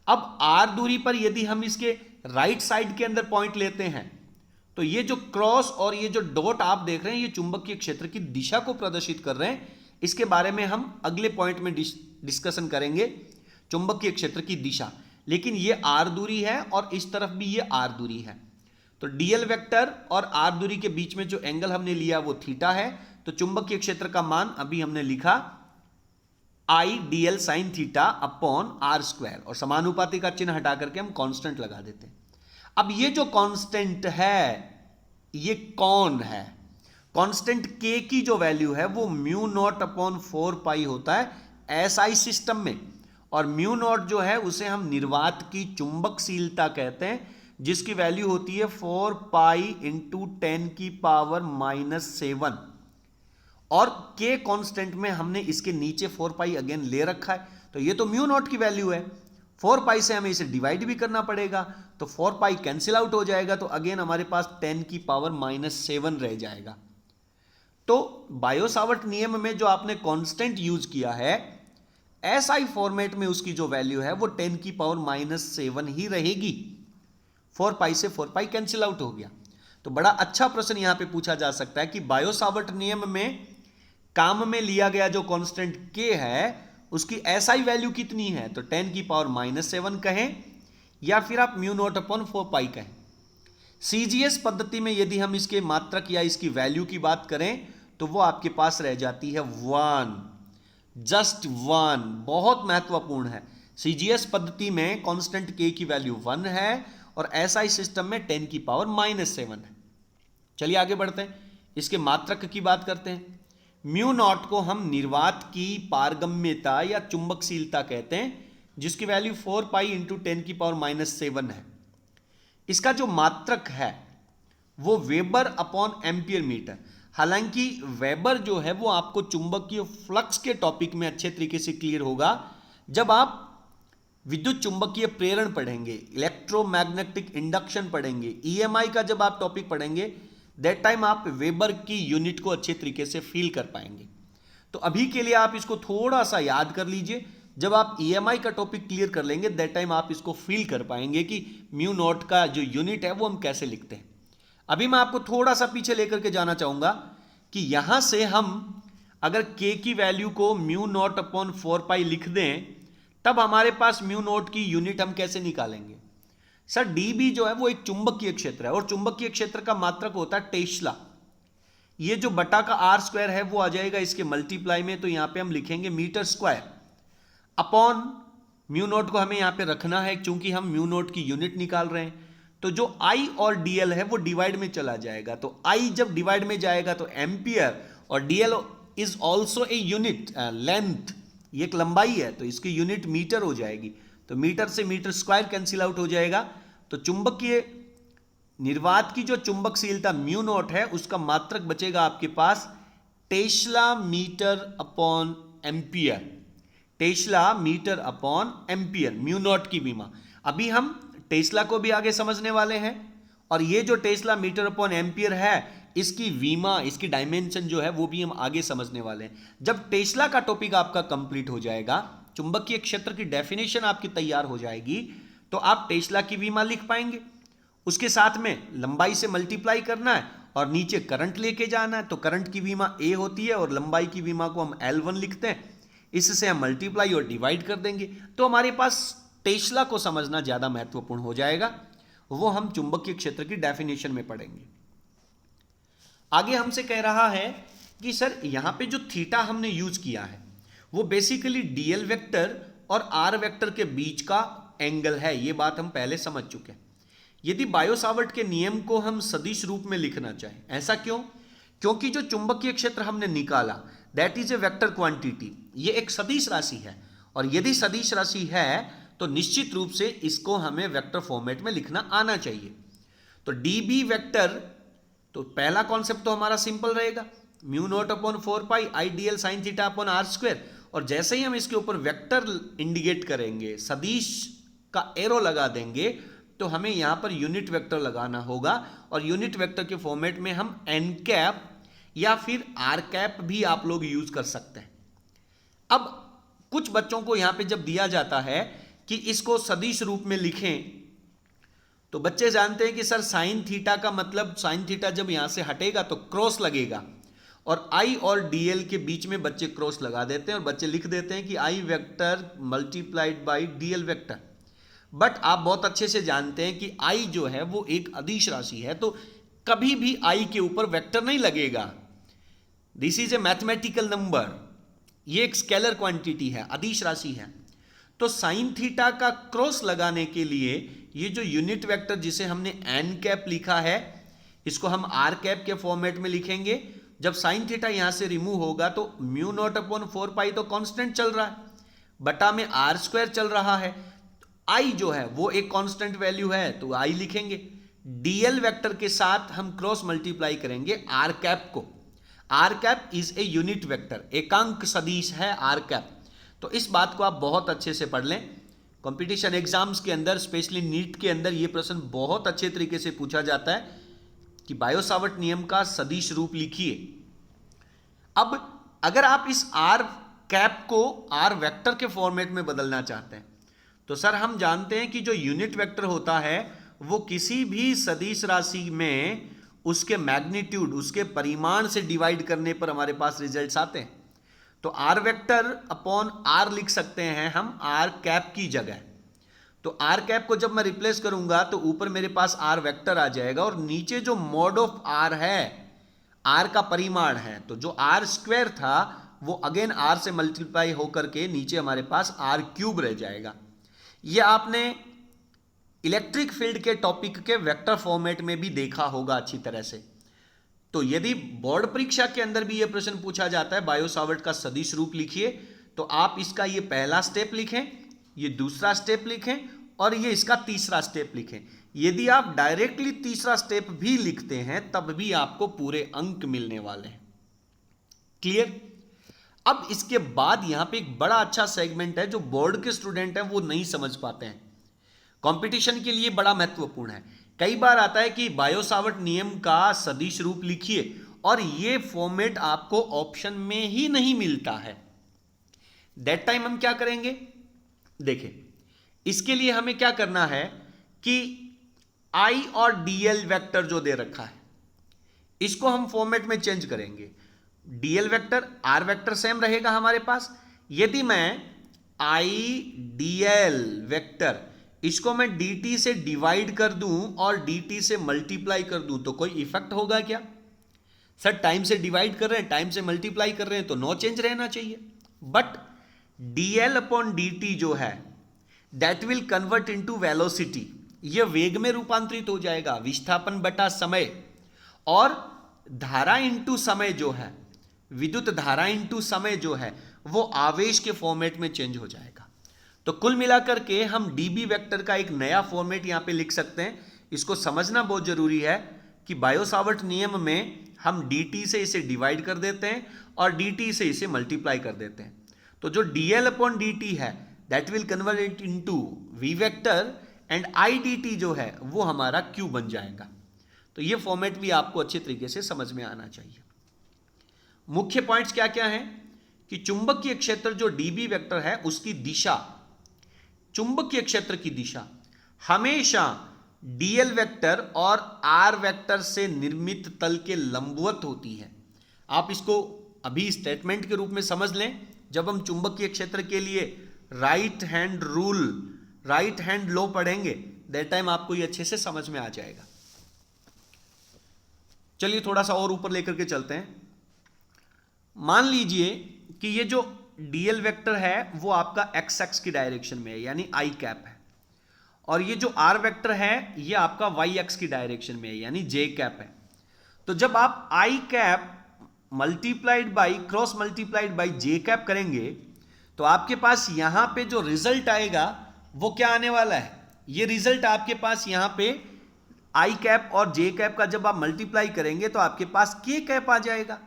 अब r दूरी पर यदि हम इसके राइट साइड के अंदर पॉइंट लेते हैं तो ये जो क्रॉस और ये जो डॉट आप देख रहे हैं ये चुंबकीय क्षेत्र की दिशा को प्रदर्शित कर रहे हैं। इसके बारे में हम अगले पॉइंट में डिस्कशन करेंगे, चुंबकीय क्षेत्र की दिशा। लेकिन ये r दूरी है और इस तरफ भी ये r दूरी है, तो dl वेक्टर और r दूरी के बीच में जो एंगल हमने लिया वो थीटा है। तो चुंबकीय क्षेत्र का मान अभी हमने लिखा I dl sine theta upon r square, और समानुपाती का चिन्ह हटा करके हम कांस्टेंट लगा देते हैं। अब ये जो कांस्टेंट है ये कौन है? कांस्टेंट k की जो वैल्यू है वो म्यू नॉट अपॉन 4 पाई होता है SI सिस्टम में, और म्यू नॉट जो है उसे हम निर्वात की चुंबकशीलता कहते हैं, जिसकी वैल्यू होती है 4 पाई इंटू 10 की पावर -7, और k कांस्टेंट में हमने इसके नीचे 4 पाई अगेन ले रखा है। तो ये तो म्यू नॉट की वैल्यू है, 4 पाई से हमें इसे डिवाइड भी करना पड़ेगा, तो 4 पाई कैंसिल आउट हो जाएगा, तो अगेन हमारे पास 10 की पावर -7 रह जाएगा। तो बायो-सावर्ट नियम में जो आपने कांस्टेंट यूज किया है SI फॉर्मेट में उसकी जो वैल्यू है वो 10 की पावर -7 ही रहेगी। 4 पाई से 4 पाई कैंसिल आउट हो गया। तो बड़ा अच्छा प्रश्न यहां पे पूछा जा सकता है कि बायो-सावर्ट नियम में काम में लिया गया जो कांस्टेंट k है उसकी SI वैल्यू कितनी है? तो 10 की पावर -7 कहें या फिर आप म्यू नॉट अपॉन 4 पाई कहें। CGS पद्धति में यदि हम इसके मात्रक या इसकी वैल्यू की बात करें तो वो आपके पास रह जाती है 1, जस्ट 1। बहुत महत्वपूर्ण है। CGS पद्धति में कांस्टेंट k की वैल्यू 1 है और SI सिस्टम में 10 की पावर -7 है। चलिए आगे बढ़ते हैं, इसके मात्रक की बात करते हैं। म्यू नॉट को हम निर्वात की पारगम्यता या चुंबकशीलता कहते हैं, जिसकी वैल्यू 4 पाई इंटू 10⁻⁻7 है। इसका जो मात्रक है वो वेबर अपॉन एम्पियर मीटर। हालांकि वेबर जो है वो आपको चुंबकीय फ्लक्स के टॉपिक में अच्छे तरीके से क्लियर होगा जब आप विद्युत चुंबकीय प्रेरण पढ़ेंगे, इलेक्ट्रोमैग्नेटिक इंडक्शन पढ़ेंगे, ईएमआई का जब आप टॉपिक पढ़ेंगे, दैट टाइम आप वेबर की यूनिट को अच्छे तरीके से फील कर पाएंगे। तो अभी के लिए आप इसको थोड़ा सा याद कर लीजिए, जब आप ईएमआई का टॉपिक क्लियर कर लेंगे दैट टाइम आप इसको फील कर पाएंगे कि म्यू नॉट का जो यूनिट है वो हम कैसे लिखते हैं। अभी मैं आपको थोड़ा सा पीछे लेकर के जाना चाहूंगा कि यहां से हम अगर के की वैल्यू को म्यू नॉट अपॉन 4 पाई लिख दें तब हमारे पास म्यू नॉट की यूनिट हम कैसे निकालेंगे। सर डीबी जो है वो एक चुंबकीय क्षेत्र है और चुंबकीय क्षेत्र का मात्रक होता है टेस्ला। ये जो बटा का आर स्क्वायर है वो आ जाएगा इसके मल्टीप्लाई में, तो यहां पे हम लिखेंगे metre square upon mu naught को हमें यहां पे रखना है क्योंकि हम म्यू नॉट की यूनिट निकाल रहे हैं। तो जो आई और डीएल है वो डिवाइड में चला जाएगा, तो आई जब डिवाइड में जाएगा तो एम्पियर, और DL is also a unit length, ये एक लंबाई है तो इसकी यूनिट मीटर हो जाएगी। तो मीटर से मीटर स्क्वायर कैंसिल आउट हो जाएगा। तो चुंबकीय निर्वात की जो चुंबकशीलता म्यू नॉट है उसका मात्रक बचेगा आपके पास tesla metre upon ampere, tesla metre upon ampere, mu naught की विमा। अभी हम टेस्ला को भी आगे समझने वाले हैं और ये जो टेस्ला मीटर अपॉन एम्पियर है इसकी विमा, इसकी डायमेंशन जो है वो भी हम आगे समझने वाले हैं। जब टेस्ला का टॉपिक आपका कंप्लीट हो जाएगा, चुंबकीय क्षेत्र की डेफिनेशन आपकी तैयार हो जाएगी, तो आप टेस्ला की विमा लिख पाएंगे। उसके साथ में लंबाई से मल्टीप्लाई करना है और नीचे करंट लेके जाना है, तो करंट की विमा ए होती है और लंबाई की विमा को हम L1 लिखते हैं, इससे हम मल्टीप्लाई और डिवाइड कर देंगे। तो हमारे पास टेस्ला को समझना ज्यादा महत्वपूर्ण हो जाएगा, वो हम चुंबकीय क्षेत्र की डेफिनेशन में पढ़ेंगे। आगे हमसे कह रहा है कि सर यहां पे जो थीटा हमने यूज किया है वो बेसिकली डीएल वेक्टर और आर वेक्टर के बीच का एंगल है, ये बात हम पहले समझ चुके हैं। यदि बायो-सावर्ट के नियम को हम सदिश रूप में लिखना चाहें, ऐसा क्यों? क्योंकि जो चुंबकीय क्षेत्र हमने निकाला that is a vector quantity, ये एक सदिश राशि है और यदि सदिश राशि है तो निश्चित रूप से इसको हमें वेक्टर फॉर्मेट में लिखना आना चाहिए। तो डीबी वेक्टर, तो पहला कॉन्सेप्ट तो हमारा सिंपल रहेगा, mu naught upon 4 pi I DL sine theta upon R square, और जैसे ही हम इसके ऊपर वेक्टर इंडिकेट करेंगे, सदिश का एरो लगा देंगे, तो हमें यहां पर यूनिट वेक्टर लगाना होगा और यूनिट वेक्टर के फॉर्मेट में हम एन कैप या फिर आर कैप भी आप लोग यूज कर सकते हैं। अब कुछ बच्चों को यहां पे जब दिया जाता है कि इसको सदिश रूप में लिखें, तो बच्चे जानते हैं कि सर साइन थीटा का मतलब, साइन थीटा जब यहां से हटेगा तो क्रॉस लगेगा, और आई और डीएल के बीच में बच्चे क्रॉस लगा देते हैं और बच्चे लिख देते हैं कि I vector multiplied by DL vector. But आप बहुत अच्छे से जानते हैं कि आई जो है वो एक अदिश राशि है, तो कभी भी आई के ऊपर वेक्टर नहीं लगेगा। This is a mathematical number, ये एक स्केलर क्वांटिटी है, अदिश राशि है। तो साइन थीटा का क्रॉस लगाने के लिए ये जो यूनिट वेक्टर जिसे हमने एन कैप लिखा है, इसको हम आर कैप के फॉर्मेट में लिखेंगे। जब साइन थीटा यहां से रिमूव होगा तो म्यू नॉट अपॉन 4 पाई तो कांस्टेंट चल रहा है, बटा में आर स्क्वायर चल रहा है, आई जो है वो एक कांस्टेंट वैल्यू है तो आई लिखेंगे। डीएल वेक्टर के साथ हम क्रॉस मल्टीप्लाई करेंगे आर कैप को। R cap is a unit vector, एकांक सदिश है आर कैप। तो इस बात को आप बहुत अच्छे से पढ़ लें। कंपटीशन एग्जाम्स के अंदर, स्पेशली नीट के अंदर, ये प्रश्न बहुत अच्छे तरीके से पूछा जाता है कि बायो-सावर्ट नियम का सदिश रूप लिखिए। अब अगर आप इस आर कैप को आर वेक्टर के फॉर्मेट में बदलना चाहते हैं, तो सर हम जानते हैं कि जो यूनिट वेक्टर होता है वो किसी भी सदिश राशि में उसके मैग्नीट्यूड, उसके परिमाण से डिवाइड करने पर हमारे पास रिजल्ट्स आते हैं। तो आर वेक्टर अपॉन आर लिख सकते हैं हम आर कैप की जगह। तो आर कैप को जब मैं रिप्लेस करूंगा तो ऊपर मेरे पास आर वेक्टर आ जाएगा और नीचे जो मॉड ऑफ आर है, आर का परिमाण है, तो जो आर स्क्वायर था वो अगेन आर से मल्टीप्लाई होकर के नीचे हमारे पास आर क्यूब रह जाएगा। ये आपने इलेक्ट्रिक फील्ड के टॉपिक के वेक्टर फॉर्मेट में भी देखा होगा अच्छी तरह से। तो यदि बोर्ड परीक्षा के अंदर भी यह प्रश्न पूछा जाता है बायो-सावर्ट का सदिश रूप लिखिए, तो आप इसका ये पहला स्टेप लिखें ये दूसरा स्टेप लिखें और ये इसका तीसरा स्टेप लिखें। यदि आप डायरेक्टली तीसरा स्टेप भी लिखते हैं तब भी आपको पूरे अंक मिलने वाले हैं। क्लियर? अब इसके बाद यहां पे एक बड़ा अच्छा सेगमेंट है जो बोर्ड के स्टूडेंट हैं वो नहीं समझ पाते हैं, कंपटीशन के लिए बड़ा महत्वपूर्ण है। कई बार आता है कि बायो-सावर्ट नियम का सदिश रूप लिखिए और ये फॉर्मेट आपको ऑप्शन में ही नहीं मिलता है। दैट टाइम हम क्या करेंगे? देखें, इसके लिए हमें क्या करना है कि आई और डीएल वेक्टर जो दे रखा है इसको हम फॉर्मेट में चेंज करेंगे। DL vector R vector same रहेगा हमारे पास। यदि मैं आई डीएल वेक्टर इसको मैं dt से डिवाइड कर दूं और dt से मल्टीप्लाई कर दूं तो कोई इफेक्ट होगा क्या? सर टाइम से डिवाइड कर रहे हैं, टाइम से मल्टीप्लाई कर रहे हैं तो नो चेंज रहना चाहिए। बट dl अपॉन dt जो है that will convert into velocity, यह वेग में रूपांतरित हो जाएगा। विस्थापन बटा समय और धारा इंटू समय जो है, विद्युत धारा इंटू समय जो है वो आवेश के फॉर्मेट में चेंज हो जाएगा। तो कुल मिलाकर के हम db वेक्टर का एक नया फॉर्मेट यहां पे लिख सकते हैं। इसको समझना बहुत जरूरी है कि बायो-सावर्ट नियम में हम dt से इसे डिवाइड कर देते हैं और dt से इसे मल्टीप्लाई कर देते हैं। तो जो dl अपॉन dt है that will convert it into v vector and i dt जो है वो हमारा q बन जाएगा। तो ये फॉर्मेट भी आपको अच्छे तरीके से समझ में आना चाहिए। मुख्य पॉइंट्स क्या क्या हैं कि चुंबकीय क्षेत्र जो db वेक्टर है उसकी दिशा, चुंबकीय क्षेत्र की दिशा हमेशा dl वेक्टर और r वेक्टर से निर्मित तल के लंबवत होती है। आप इसको अभी स्टेटमेंट के रूप में समझ लें। जब हम चुंबकीय क्षेत्र के लिए right hand rule, right hand law पढ़ेंगे दैट टाइम आपको ये अच्छे से समझ में आ जाएगा। चलिए थोड़ा सा और ऊपर लेकर के चलते हैं। मान लीजिए कि ये जो dl वेक्टर है वो आपका x एक्स की डायरेक्शन में है यानी i कैप है, और ये जो r वेक्टर है ये आपका y एक्स की डायरेक्शन में है यानी j कैप है। तो जब आप i cap multiplied by cross multiplied by j cap करेंगे तो आपके पास यहां पे जो रिजल्ट आएगा वो क्या आने वाला है? ये रिजल्ट आपके पास यहां पे i कैप और j कैप का जब आप मल्टीप्लाई करेंगे तो आपके पास k कैप आ जाएगा।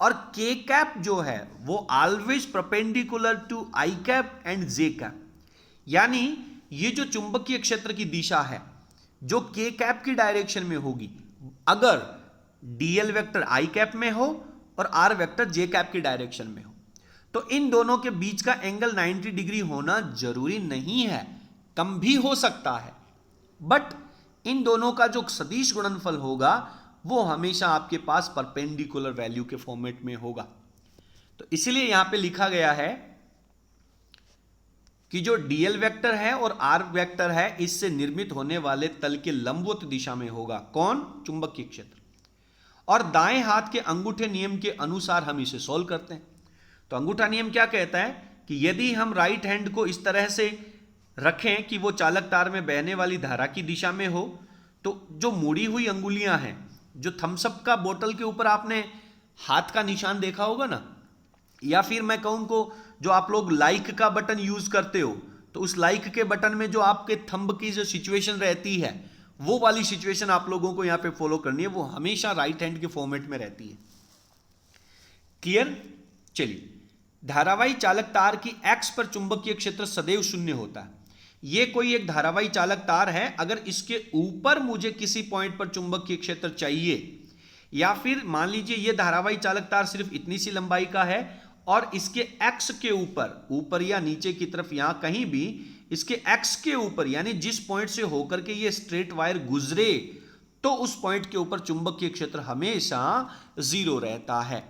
और k कैप जो है वो always perpendicular to i cap and j cap, यानी ये जो चुंबकीय क्षेत्र की दिशा है जो k कैप की डायरेक्शन में होगी अगर dl वेक्टर i कैप में हो और r वेक्टर j कैप की डायरेक्शन में हो, तो इन दोनों के बीच का एंगल 90 डिग्री होना जरूरी नहीं है, कम भी हो सकता है। बट इन दोनों का जो सदिश गुणनफल होगा वो हमेशा आपके पास परपेंडिकुलर वैल्यू के फॉर्मेट में होगा। तो इसलिए यहां पे लिखा गया है कि जो dl वेक्टर है और r वेक्टर है इससे निर्मित होने वाले तल के लंबवत दिशा में होगा। कौन? चुंबकीय क्षेत्र। और दाएं हाथ के अंगूठे नियम के अनुसार हम इसे सोल्व करते हैं। तो अंगूठा नियम क्या कहता है कि यदि हम राइट हैंड को इस तरह से रखें कि वो चालक तार में बहने वाली धारा की दिशा में हो, तो जो मुड़ी हुई अंगुलियां हैं, जो थम्स अप का बोतल के ऊपर आपने हाथ का निशान देखा होगा ना, या फिर मैं कहूं को जो आप लोग लाइक का बटन यूज करते हो, तो उस लाइक के बटन में जो आपके थंब की जो सिचुएशन रहती है वो वाली सिचुएशन आप लोगों को यहां पे फॉलो करनी है। वो हमेशा राइट हैंड के फॉर्मेट में रहती है। क्लियर? चलिए, धारावाही चालक तार की एक्स पर चुंबकीय क्षेत्र सदैव शून्य होता है। ये कोई एक धारावाही चालक तार है, अगर इसके ऊपर मुझे किसी पॉइंट पर चुंबकीय क्षेत्र चाहिए, या फिर मान लीजिए ये धारावाही चालक तार सिर्फ इतनी सी लंबाई का है और इसके एक्स के ऊपर या नीचे की तरफ यहां कहीं भी इसके एक्स के ऊपर यानी जिस पॉइंट से होकर के ये स्ट्रेट वायर गुजरे तो उस पॉइंट के ऊपर चुंबकीय क्षेत्र हमेशा 0 रहता है।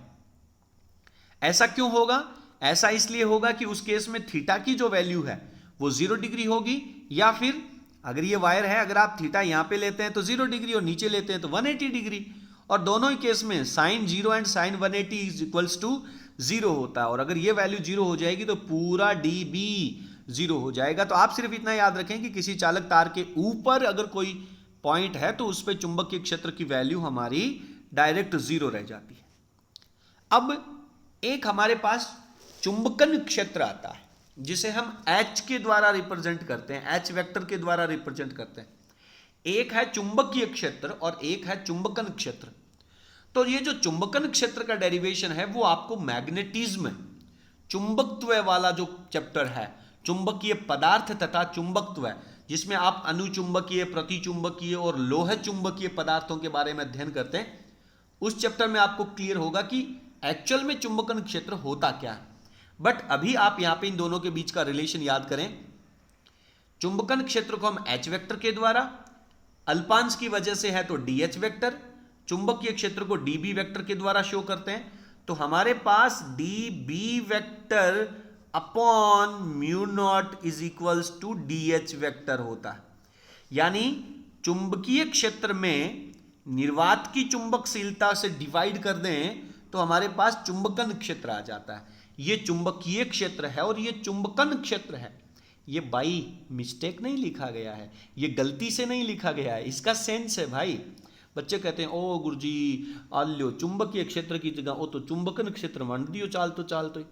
ऐसा क्यों होगा? ऐसा इसलिए होगा कि उस केस में थीटा की जो वैल्यू है वो 0 डिग्री होगी, या फिर अगर ये वायर है अगर आप थीटा यहां पे लेते हैं तो 0 डिग्री और नीचे लेते हैं तो 180 डिग्री, और दोनों ही केस में sin 0 and sin 180 is equals to 0 होता है। और अगर ये वैल्यू 0 हो जाएगी तो पूरा dB 0 हो जाएगा। तो आप सिर्फ इतना याद रखें कि किसी चालक तार के ऊपर अगर कोई पॉइंट है तो उस पर चुंबकीय क्षेत्र की वैल्यू हमारी डायरेक्ट 0 रह जाती है। अब एक हमारे पास चुंबकन क्षेत्र आता है। जिसे हम H के द्वारा रिप्रेजेंट करते हैं, H वेक्टर के द्वारा रिप्रेजेंट करते हैं। एक है चुंबकीय क्षेत्र और एक है चुंबकन क्षेत्र। तो ये जो चुंबकन क्षेत्र का डेरिवेशन है वो आपको मैग्नेटिज्म, चुंबकत्व वाला जो चैप्टर है, चुंबकीय पदार्थ तथा चुंबकत्व, जिसमें आप अनुचुंबकीय, प्रतिचुंबकीय और लोह चुंबकीय पदार्थों के बारे में अध्ययन करते हैं, उस चैप्टर में आपको क्लियर होगा कि एक्चुअल में चुंबकन क्षेत्र होता क्या है। बट अभी आप यहां पे इन दोनों के बीच का रिलेशन याद करें। चुंबकन क्षेत्र को हम H वेक्टर के द्वारा, अल्पांश की वजह से है तो DH वेक्टर, चुंबकीय क्षेत्र को DB वेक्टर के द्वारा शो करते हैं। तो हमारे पास DB vector upon mu naught is equals to DH vector होता है। यानी चुंबकीय क्षेत्र में निर्वात की चुंबकशीलता से डिवाइड कर दें तो हमारे पास चुंबकन क्षेत्र आ जाता है। ये चुंबकीय क्षेत्र है और ये चुंबकन क्षेत्र है। ये बाई मिस्टेक नहीं लिखा गया है, ये गलती से नहीं लिखा गया है, इसका सेंस है भाई। बच्चे कहते हैं ओ गुरुजी आल्यो चुंबकीय क्षेत्र की जगह ओ तो चुंबकन क्षेत्र मान दियो चाल तो।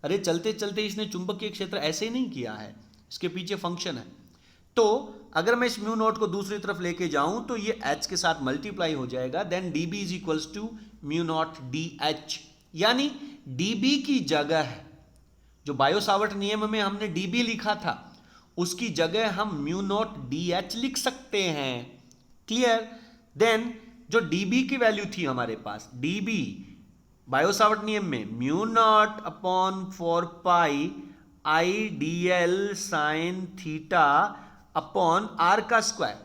अरे चलते चलते इसने चुंबकीय क्षेत्र ऐसे ही नहीं किया है, इसके पीछे फंक्शन है। तो अगर मैं इस म्यू नॉट को दूसरी तरफ लेके जाऊं तो ये H के साथ मल्टीप्लाई हो जाएगा, then DB is equals to mu naught DH। यानी DB की जगह है, जो बायो-सावर्ट नियम में हमने DB लिखा था उसकी जगह हम म्यू नॉट DH लिख सकते हैं। क्लियर? देन जो DB की वैल्यू थी हमारे पास, DB बायो-सावर्ट नियम में म्यू नॉट अपॉन 4 पाई IDL sign theta upon R का स्क्वायर।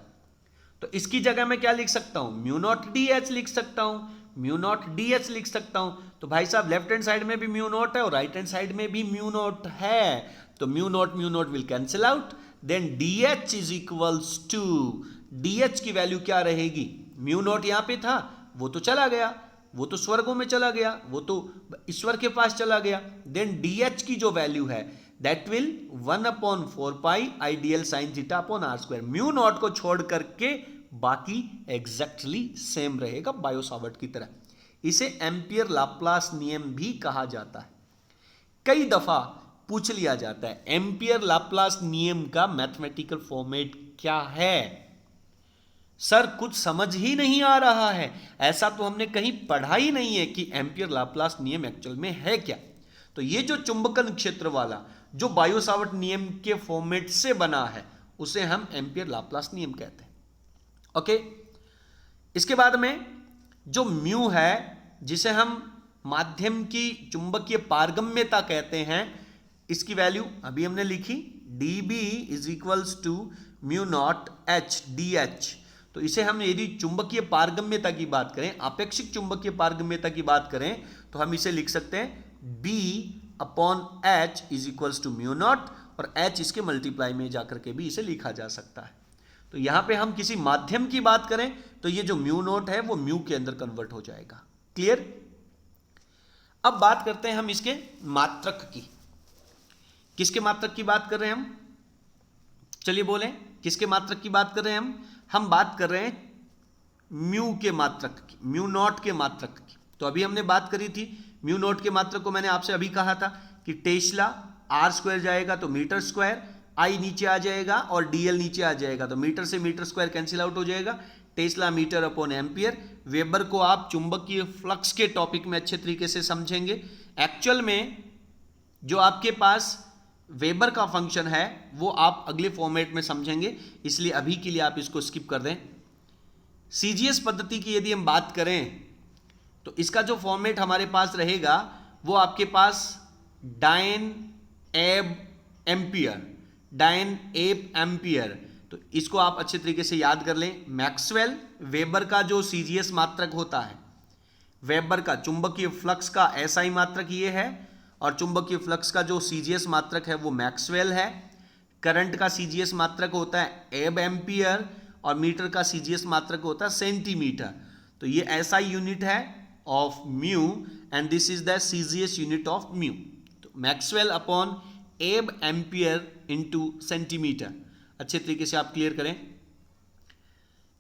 तो इसकी जगह मैं क्या लिख सकता हूं? म्यू नॉट DH लिख सकता हूं, म्यू नॉट DH लिख सकता हूं। तो भाई साहब लेफ्ट हैंड साइड में भी म्यू नॉट है और राइट हैंड साइड में भी म्यू नॉट है, तो mu naught will cancel out, then DH is equals to, DH की वैल्यू क्या रहेगी? म्यू नॉट यहां पे था वो तो चला गया, वो तो स्वर्गों में चला गया, वो तो ईश्वर के पास चला गया। देन DH की जो वैल्यू है that will 1/4 pi ideal sign theta upon R square. Mu naught को छोड़ करके बाकी एग्जैक्टली सेम रहेगा बायो-सावर्ट की तरह। इसे एम्पियर लाप्लास नियम भी कहा जाता है। कई दफा पूछ लिया जाता है एम्पियर लाप्लास नियम का मैथमेटिकल फॉर्मेट क्या है? सर कुछ समझ ही नहीं आ रहा है, ऐसा तो हमने कहीं पढ़ा ही नहीं है कि एम्पियर लाप्लास नियम एक्चुअल में है क्या। तो ये जो चुंबकन क्षेत्र वाला जो बायो-सावर्ट नियम के फॉर्मेट से बना है उसे हम एम्पियर लाप्लास नियम कहते हैं। ओके, इसके बाद में जो म्यू है जिसे हम माध्यम की चुंबकीय पारगम्यता कहते हैं, इसकी वैल्यू अभी हमने लिखी, DB is equals to mu naught H DH। तो इसे हम यदि चुंबकीय पारगम्यता की बात करें, आपेक्षिक चुंबकीय पारगम्यता की बात करें, तो हम इसे लिख सकते हैं B upon H is equals to mu naught, और H इसके मल्टीप्लाई में जाकर के भी इसे लिखा जा सकता है। तो यहां पे हम किसी माध्यम की बात करें तो ये जो म्यू नॉट है वो म्यू के अंदर कन्वर्ट हो जाएगा। क्लियर? अब बात करते हैं हम इसके मात्रक की। किसके मात्रक की बात कर रहे हैं हम? चलिए बोलें, किसके मात्रक की बात कर रहे हैं हम बात कर रहे हैं म्यू के मात्रक की, म्यू नॉट के मात्रक की। तो अभी हमने बात करी थी म्यू नॉट के मात्रक को, मैंने आपसे अभी कहा था कि टेस्ला R स्क्वायर जाएगा तो मीटर स्क्वायर, I नीचे आ जाएगा और DL नीचे आ जाएगा, तो मीटर से मीटर स्क्वायर कैंसिल आउट हो जाएगा, tesla metre upon ampere. Weber को आप चुंबकीय फ्लक्स के टॉपिक में अच्छे तरीके से समझेंगे। एक्चुअल में जो आपके पास वेबर का फंक्शन है वो आप अगले फॉर्मेट में समझेंगे, इसलिए अभी के लिए आप इसको स्किप कर दें। CGS पद्धति की यदि हम बात करें तो इसका जो फॉर्मेट हमारे पास रहेगा वो आपके पास डायन एब एम्पियर, डायन एब एम्पियर। तो इसको आप अच्छे तरीके से याद कर लें। मैक्सवेल वेबर का जो CGS मात्रक होता है, वेबर का चुंबकीय फ्लक्स का SI मात्रक ये है, और चुंबकीय फ्लक्स का जो CGS मात्रक है वो मैक्सवेल है। करंट का CGS मात्रक होता है एब एम्पियर, और मीटर का CGS मात्रक होता है सेंटीमीटर। तो ये SI यूनिट है of mu and this is the CGS unit of mu. तो मैक्सवेल अपॉन एब एम्पियर इनटू सेंटीमीटर। अच्छे तरीके से आप क्लियर करें।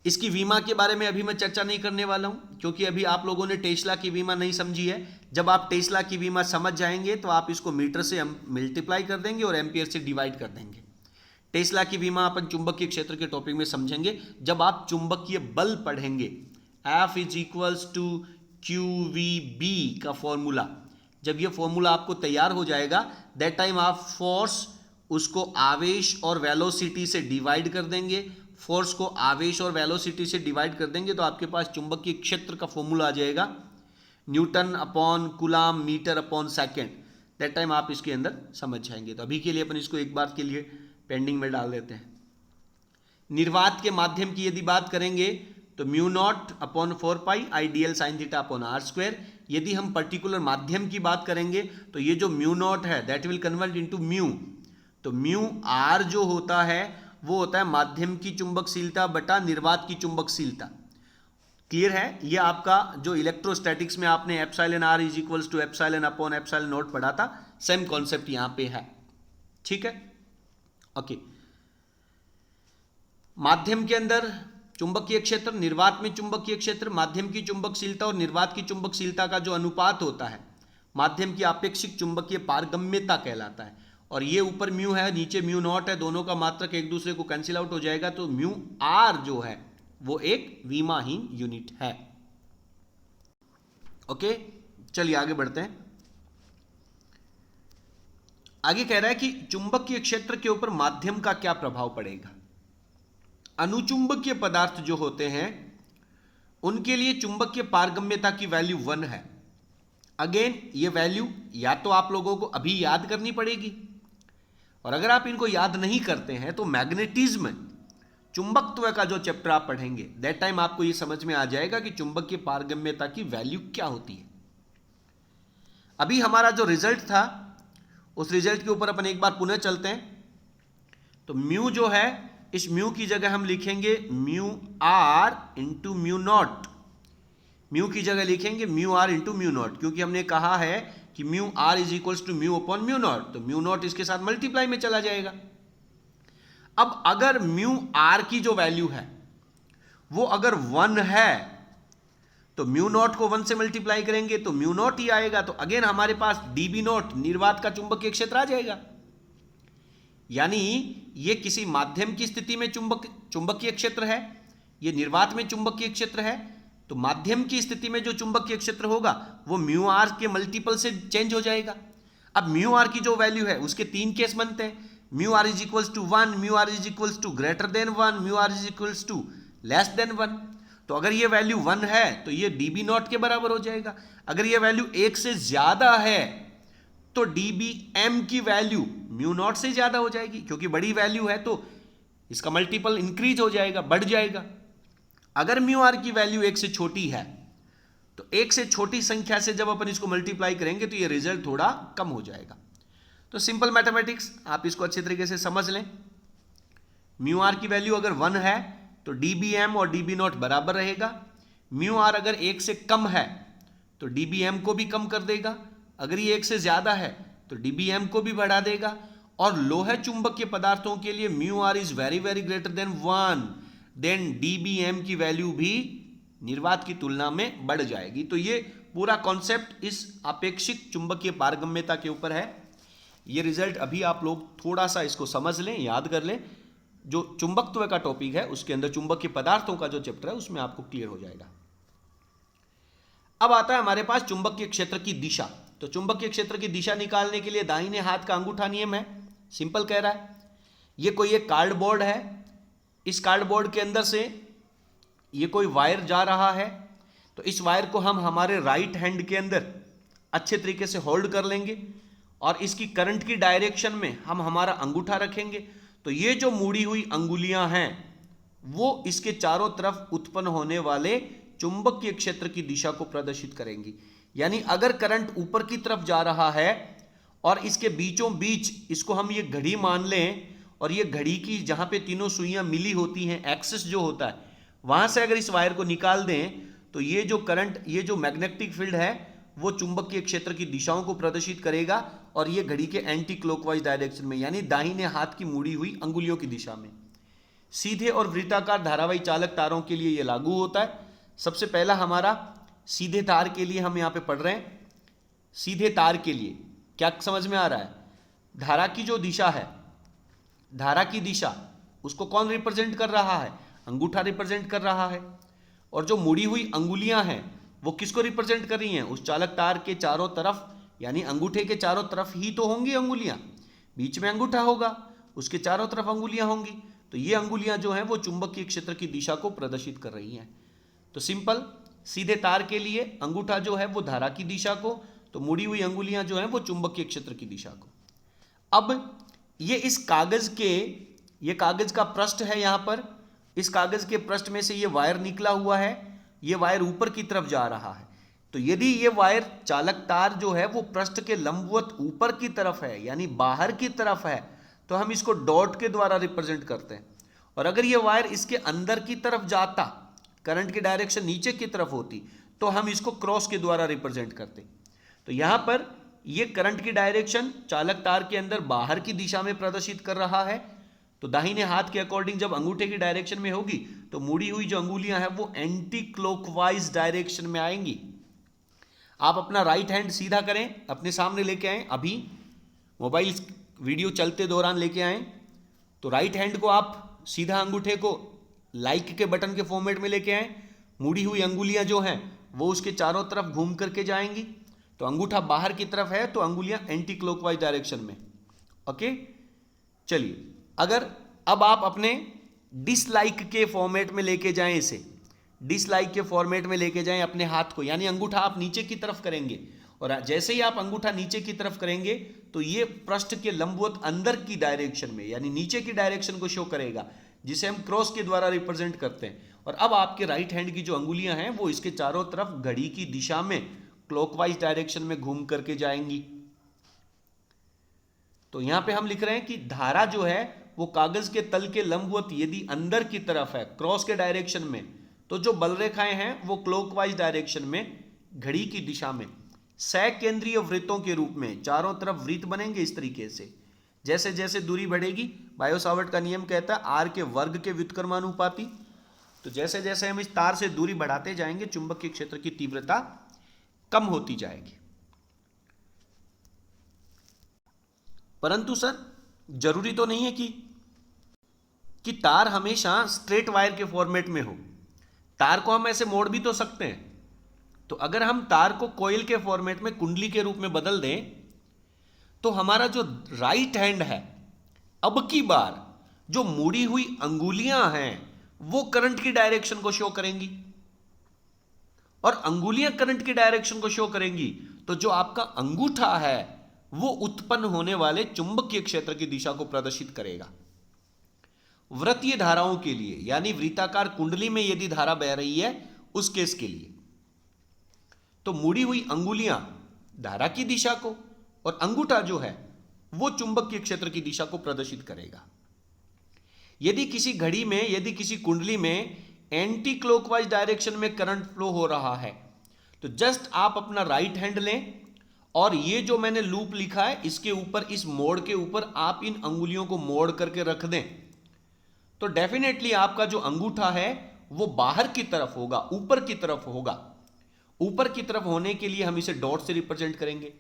इसकी वीमा के बारे में अभी मैं चर्चा नहीं करने वाला हूं, क्योंकि अभी आप लोगों ने टेस्ला की वीमा नहीं समझी है। जब आप टेस्ला की वीमा समझ जाएंगे तो आप इसको मीटर से मल्टीप्लाई कर देंगे और एम्पियर से डिवाइड कर देंगे। टेस्ला की वीमा अपन चुंबकीय क्षेत्र के टॉपिक में समझेंगे जब आप चुंबकीय बल पढ़ेंगे। F is equals to QVB का फॉर्मूला, जब ये फॉर्मूला आपको तैयार हो जाएगा, दैट टाइम आप फोर्स उसको आवेश और वेलोसिटी से डिवाइड कर देंगे। फोर्स को आवेश और वेलोसिटी से डिवाइड कर देंगे तो आपके पास चुंबकीय क्षेत्र का फॉर्मूला आ जाएगा, newton upon coulomb metre upon second. That time आप इसके अंदर समझ जाएंगे। तो अभी के लिए अपन इसको एक बार के लिए पेंडिंग में डाल देते हैं। निर्वात के माध्यम की यदि बात करेंगे तो mu naught upon 4 pi I D L sine theta upon R square. यदि हम पर्टिकुलर माध्यम की बात करेंगे तो ये जो म्यू नॉट है that will convert into mu. तो म्यू आर जो होता है वो होता है माध्यम की चुंबकशीलता बटा निर्वात की चुंबकशीलता। क्लियर है? ये आपका जो इलेक्ट्रोस्टैटिक्स में आपने epsilon R is equals to epsilon upon epsilon naught पढ़ा था, सेम कॉन्सेप्ट यहां पे है। ठीक है, ओके। माध्यम के अंदर चुंबकीय क्षेत्र, निर्वात में चुंबकीय क्षेत्र, माध्यम की चुंबकशीलता और निर्वात की चुंबकशीलता का जो अनुपात होता है माध्यम की आपेक्षिक चुंबकीय पारगम्यता कहलाता है। और ये ऊपर म्यू है, नीचे म्यू नॉट है, दोनों का मात्रक एक दूसरे को कैंसिल आउट हो जाएगा। तो म्यू आर जो है वो एक विमाहीन यूनिट है। ओके, चलिए आगे बढ़ते हैं। आगे कह रहा है कि चुंबकीय क्षेत्र के ऊपर माध्यम का क्या प्रभाव पड़ेगा। अनुचुंबकीय पदार्थ जो होते हैं उनके लिए चुंबकीय पारगम्यता की वैल्यू 1 है। अगेन ये वैल्यू या तो आप लोगों को अभी याद करनी पड़ेगी, और अगर आप इनको याद नहीं करते हैं तो मैग्नेटिज्म, चुंबकत्व का जो चैप्टर आप पढ़ेंगे दैट टाइम आपको ये समझ में आ जाएगा कि चुंबकीय पारगम्यता की वैल्यू क्या होती है। अभी हमारा जो रिजल्ट था उस रिजल्ट के ऊपर अपन एक बार पुनः चलते हैं। तो म्यू जो है, इस म्यू की जगह हम लिखेंगे mu R into mu naught. Mu की जगह लिखेंगे mu R into mu naught, क्योंकि हमने कहा है कि mu R is equals to mu upon mu naught, तो म्यू नॉट इसके साथ मल्टीप्लाई में चला जाएगा। अब अगर म्यू आर की जो वैल्यू है वो अगर 1 है तो म्यू नॉट को 1 से मल्टीप्लाई करेंगे तो म्यू नॉट ही आएगा। तो अगेन हमारे पास डीबी नॉट निर्वात का चुंबकीय क्षेत्र आ जाएगा। यानी ये किसी माध्यम की स्थिति में चुंबकीय क्षेत्र है, ये निर्वात में चुंबकीय क्षेत्र है। तो माध्यम की स्थिति में जो चुंबकीय क्षेत्र होगा वो म्यू आर के मल्टीपल से चेंज हो जाएगा। अब म्यू आर की जो वैल्यू है उसके 3 केस बनते हैं। Mu R is equals to 1, mu R is equals to greater than 1, mu R is equals to less than 1। तो अगर ये वैल्यू 1 है तो ये डीबी नॉट के बराबर हो जाएगा। अगर ये वैल्यू 1 से ज्यादा है तो डीबी एम की वैल्यू म्यू नॉट से ज्यादा हो जाएगी, क्योंकि बड़ी वैल्यू है तो इसका मल्टीपल इंक्रीज हो जाएगा, बढ़ जाएगा। अगर म्यू आर की वैल्यू 1 से छोटी है तो 1 से छोटी संख्या से जब अपन इसको मल्टीप्लाई करेंगे तो ये रिजल्ट थोड़ा कम हो जाएगा। तो सिंपल मैथमेटिक्स आप इसको अच्छे तरीके से समझ लें। म्यू आर की वैल्यू अगर 1 है तो डीबी एम और डीबी नॉट बराबर रहेगा। म्यू आर अगर 1 से कम है तो डीबी एम को भी कम कर देगा, अगर ये 1 से ज्यादा है तो डीबी एम को भी बढ़ा देगा। और लोहे चुंबकीय पदार्थों के लिए mu R is very very greater than 1, then DB M की वैल्यू भी निर्वात की तुलना में बढ़ जाएगी। तो ये पूरा कॉन्सेप्ट इस आपेक्षिक चुंबकीय पारगम्यता के ऊपर है। ये रिजल्ट अभी आप लोग थोड़ा सा इसको समझ लें, याद कर लें। जो चुंबकत्व का टॉपिक है उसके अंदर चुंबकीय पदार्थों का जो चैप्टर है उसमें आपको क्लियर हो जाएगा। अब आता है हमारे पास चुंबकीय क्षेत्र की दिशा। तो चुंबकीय क्षेत्र की दिशा निकालने के लिए दाहिने हाथ का अंगूठा नियम है। सिंपल कह रहा है, ये कोई एक कार्डबोर्ड है, इस कार्डबोर्ड के अंदर से ये कोई वायर जा रहा है, तो इस वायर को हम हमारे राइट हैंड के अंदर अच्छे तरीके से होल्ड कर लेंगे और इसकी करंट की डायरेक्शन में हम हमारा अंगूठा रखेंगे। तो ये जो मुड़ी हुई अंगुलियां हैं वो इसके चारों तरफ उत्पन्न होने वाले चुंबकीय क्षेत्र की दिशा को प्रदर्शित करेंगी। यानी अगर करंट ऊपर की तरफ जा रहा है और इसके बीचों बीच इसको हम ये घड़ी मान लें, और ये घड़ी की जहां पे तीनों सुइयां मिली होती हैं, एक्सिस जो होता है, वहां से अगर इस वायर को निकाल दें तो ये जो करंट, ये जो मैग्नेटिक फील्ड है वो चुंबकीय क्षेत्र की दिशाओं को प्रदर्शित करेगा, और ये घड़ी के एंटी क्लॉकवाइज डायरेक्शन में, यानी दाहिने हाथ की मुड़ी हुई अंगुलियों की दिशा में। सीधे और वृत्ताकार धारावाही चालक तारों के लिए यह लागू होता है। सबसे पहला हमारा सीधे तार के लिए हम यहां पे पढ़ रहे हैं। सीधे तार के लिए क्या समझ में आ रहा है? धारा की जो दिशा है, धारा की दिशा, उसको कौन रिप्रेजेंट कर रहा है? अंगूठा रिप्रेजेंट कर रहा है। और जो मुड़ी हुई अंगुलियां हैं वो किसको रिप्रेजेंट कर रही हैं? उस चालक तार के चारों तरफ, यानी अंगूठे के चारों तरफ ही तो होंगी अंगुलियां। बीच में अंगूठा होगा, उसके चारों तरफ अंगुलियां होंगी। तो ये अंगुलियां जो हैं वो चुंबकीय क्षेत्र की दिशा को प्रदर्शित कर रही हैं। तो सिंपल, सीधे तार के लिए अंगूठा जो है वो धारा की दिशा को, तो मुड़ी हुई अंगुलियां जो हैं वो चुंबकीय क्षेत्र की दिशा को। अब ये इस कागज के, ये कागज का पृष्ठ है यहां पर, इस कागज के पृष्ठ में से ये वायर निकला हुआ है, ये वायर ऊपर की तरफ जा रहा है। तो यदि ये वायर चालक तार जो है वो पृष्ठ के लंबवत ऊपर की तरफ है, यानी बाहर की तरफ है, तो हम इसको डॉट के द्वारा रिप्रेजेंट करते हैं। और अगर ये वायर इसके अंदर की तरफ जाता, करंट की डायरेक्शन नीचे की तरफ होती, तो हम इसको क्रॉस के द्वारा रिप्रेजेंट करते। तो यहां पर ये करंट की डायरेक्शन चालक तार के अंदर बाहर की दिशा में प्रदर्शित कर रहा है। तो दाहिने हाथ के अकॉर्डिंग जब अंगूठे की डायरेक्शन में होगी तो मुड़ी हुई जो अंगुलियां हैं वो एंटी क्लॉकवाइज डायरेक्शन में आएंगी। आप अपना राइट हैंड सीधा करें, अपने सामने लेके आए, अभी मोबाइल वीडियो चलते दौरान लेके आए, तो राइट हैंड को आप सीधा अंगूठे को लाइक के बटन के फॉर्मेट में लेके आए। मुड़ी हुई अंगुलियां जो हैं वो उसके चारों तरफ घूम करके जाएंगी। तो अंगूठा बाहर की तरफ है तो अंगुलियां एंटी क्लॉकवाइज डायरेक्शन में। ओके, चलिए, अगर अब आप अपने डिसलाइक के फॉर्मेट में लेके जाएं, इसे डिसलाइक के फॉर्मेट में लेके जाएं अपने हाथ को, यानी अंगूठा आप नीचे की तरफ करेंगे, और जैसे ही आप अंगूठा नीचे की तरफ करेंगे तो ये पृष्ठ के लंबवत अंदर की डायरेक्शन में, यानी नीचे की डायरेक्शन को शो करेगा, जिसे हम क्रॉस के द्वारा रिप्रेजेंट करते हैं। और अब आपके राइट हैंड की जो अंगुलियां हैं वो इसके चारों तरफ घड़ी की दिशा में क्लॉकवाइज डायरेक्शन में घूम करके जाएंगी। तो यहां पे हम लिख रहे हैं कि धारा जो है वो कागज के तल के लंबवत यदि अंदर की तरफ है, क्रॉस के डायरेक्शन में, तो जो बल रेखाएं हैं वो क्लॉकवाइज डायरेक्शन में घड़ी की दिशा में सकेंद्रीय वृत्तों के रूप में चारों तरफ वृत्त बनेंगे। इस तरीके से जैसे जैसे दूरी बढ़ेगी, बायो-सावर्ट का नियम कहता है आर के वर्ग के व्युत्क्रमानुपाती। तो जैसे जैसे हम इस तार से दूरी बढ़ाते जाएंगे चुंबकीय क्षेत्र की तीव्रता कम होती जाएगी। परंतु सर, जरूरी तो नहीं है कि तार हमेशा स्ट्रेट वायर के फॉर्मेट में हो। तार को हम ऐसे मोड़ भी तो सकते हैं। तो अगर हम तार को कॉइल के फॉर्मेट में, कुंडली के रूप में बदल दें, तो हमारा जो राइट हैंड है, अब की बार जो मुड़ी हुई अंगुलियां हैं वो करंट की डायरेक्शन को शो करेंगी, और अंगुलियां करंट की डायरेक्शन को शो करेंगी, तो जो आपका अंगूठा है वो उत्पन्न होने वाले चुंबकीय क्षेत्र की दिशा को प्रदर्शित करेगा। वृत्तीय धाराओं के लिए, यानी वृत्ताकार कुंडली में यदि धारा बह रही है उस केस के लिए, तो मुड़ी हुई अंगुलियां धारा की दिशा को और अंगूठा जो है वो चुंबकीय क्षेत्र की दिशा को प्रदर्शित करेगा। यदि किसी घड़ी में, यदि किसी कुंडली में एंटी क्लॉकवाइज डायरेक्शन में करंट फ्लो हो रहा है, तो जस्ट आप अपना राइट हैंड लें और ये जो मैंने लूप लिखा है इसके ऊपर, इस मोड़ के ऊपर आप इन अंगुलियों को मोड़ करके रख दें, तो डेफिनेटली आपका जो अंगूठा है वो बाहर की तरफ होगा, ऊपर की तरफ होगा। ऊपर की तरफ होने के लिए हम इसे डॉट से रिप्रेजेंट करेंगे।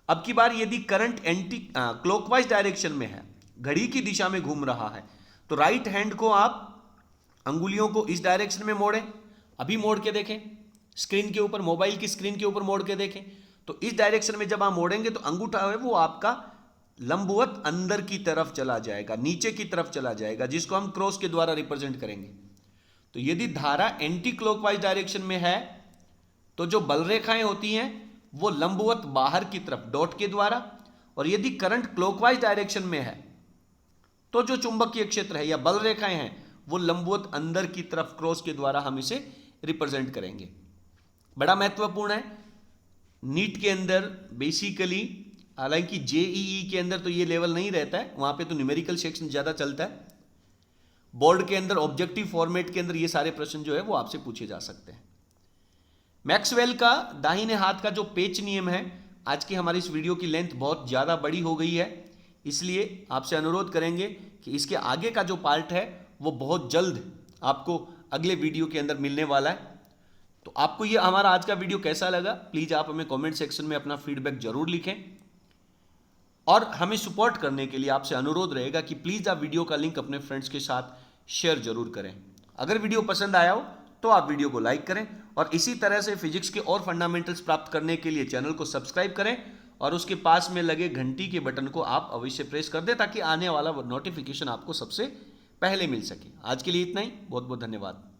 अब की बार यदि करंट एंटी क्लॉकवाइज डायरेक्शन में है, घड़ी की दिशा में घूम रहा है, तो राइट हैंड को आप अंगुलियों को इस डायरेक्शन में मोड़ें। अभी मोड़ के देखें, स्क्रीन के ऊपर, मोबाइल की स्क्रीन के ऊपर मोड़ के देखें, तो इस डायरेक्शन में जब आप मोड़ेंगे तो अंगूठा है वो आपका लंबवत अंदर की तरफ चला जाएगा, नीचे की तरफ चला जाएगा, जिसको हम क्रॉस के द्वारा रिप्रेजेंट करेंगे। तो यदि धारा एंटी क्लॉकवाइज डायरेक्शन में है तो जो बल रेखाएं होती हैं वो लंबवत बाहर की तरफ डॉट के द्वारा, और यदि करंट क्लॉकवाइज डायरेक्शन में है तो जो चुंबकीय क्षेत्र है या बल रेखाएं हैं वो लंबवत अंदर की तरफ क्रॉस के द्वारा हम इसे रिप्रेजेंट करेंगे। बड़ा महत्वपूर्ण है। नीट के अंदर बेसिकली, हालांकि जेईई के अंदर तो ये लेवल नहीं रहता है, वहां पे तो न्यूमेरिकल सेक्शन ज्यादा चलता है। बोर्ड के अंदर ऑब्जेक्टिव फॉर्मेट के अंदर ये सारे प्रश्न जो है वो आपसे पूछे जा सकते हैं। मैक्सवेल का दाहिने हाथ का जो पेच नियम है, आज की हमारी इस वीडियो की लेंथ बहुत ज़्यादा बड़ी हो गई है, इसलिए आपसे अनुरोध करेंगे कि इसके आगे का जो पार्ट है वो बहुत जल्द आपको अगले वीडियो के अंदर मिलने वाला है। तो आपको ये हमारा आज का वीडियो कैसा लगा, प्लीज़ आप हमें कमेंट सेक्शन में अपना फीडबैक जरूर लिखें। और हमें सपोर्ट करने के लिए आपसे अनुरोध रहेगा कि प्लीज़ आप वीडियो का लिंक अपने फ्रेंड्स के साथ शेयर जरूर करें। अगर वीडियो पसंद आया हो तो आप वीडियो को लाइक करें और इसी तरह से फिजिक्स के और फंडामेंटल्स प्राप्त करने के लिए चैनल को सब्सक्राइब करें और उसके पास में लगे घंटी के बटन को आप अवश्य प्रेस कर दें ताकि आने वाला नोटिफिकेशन आपको सबसे पहले मिल सके। आज के लिए इतना ही, बहुत बहुत धन्यवाद।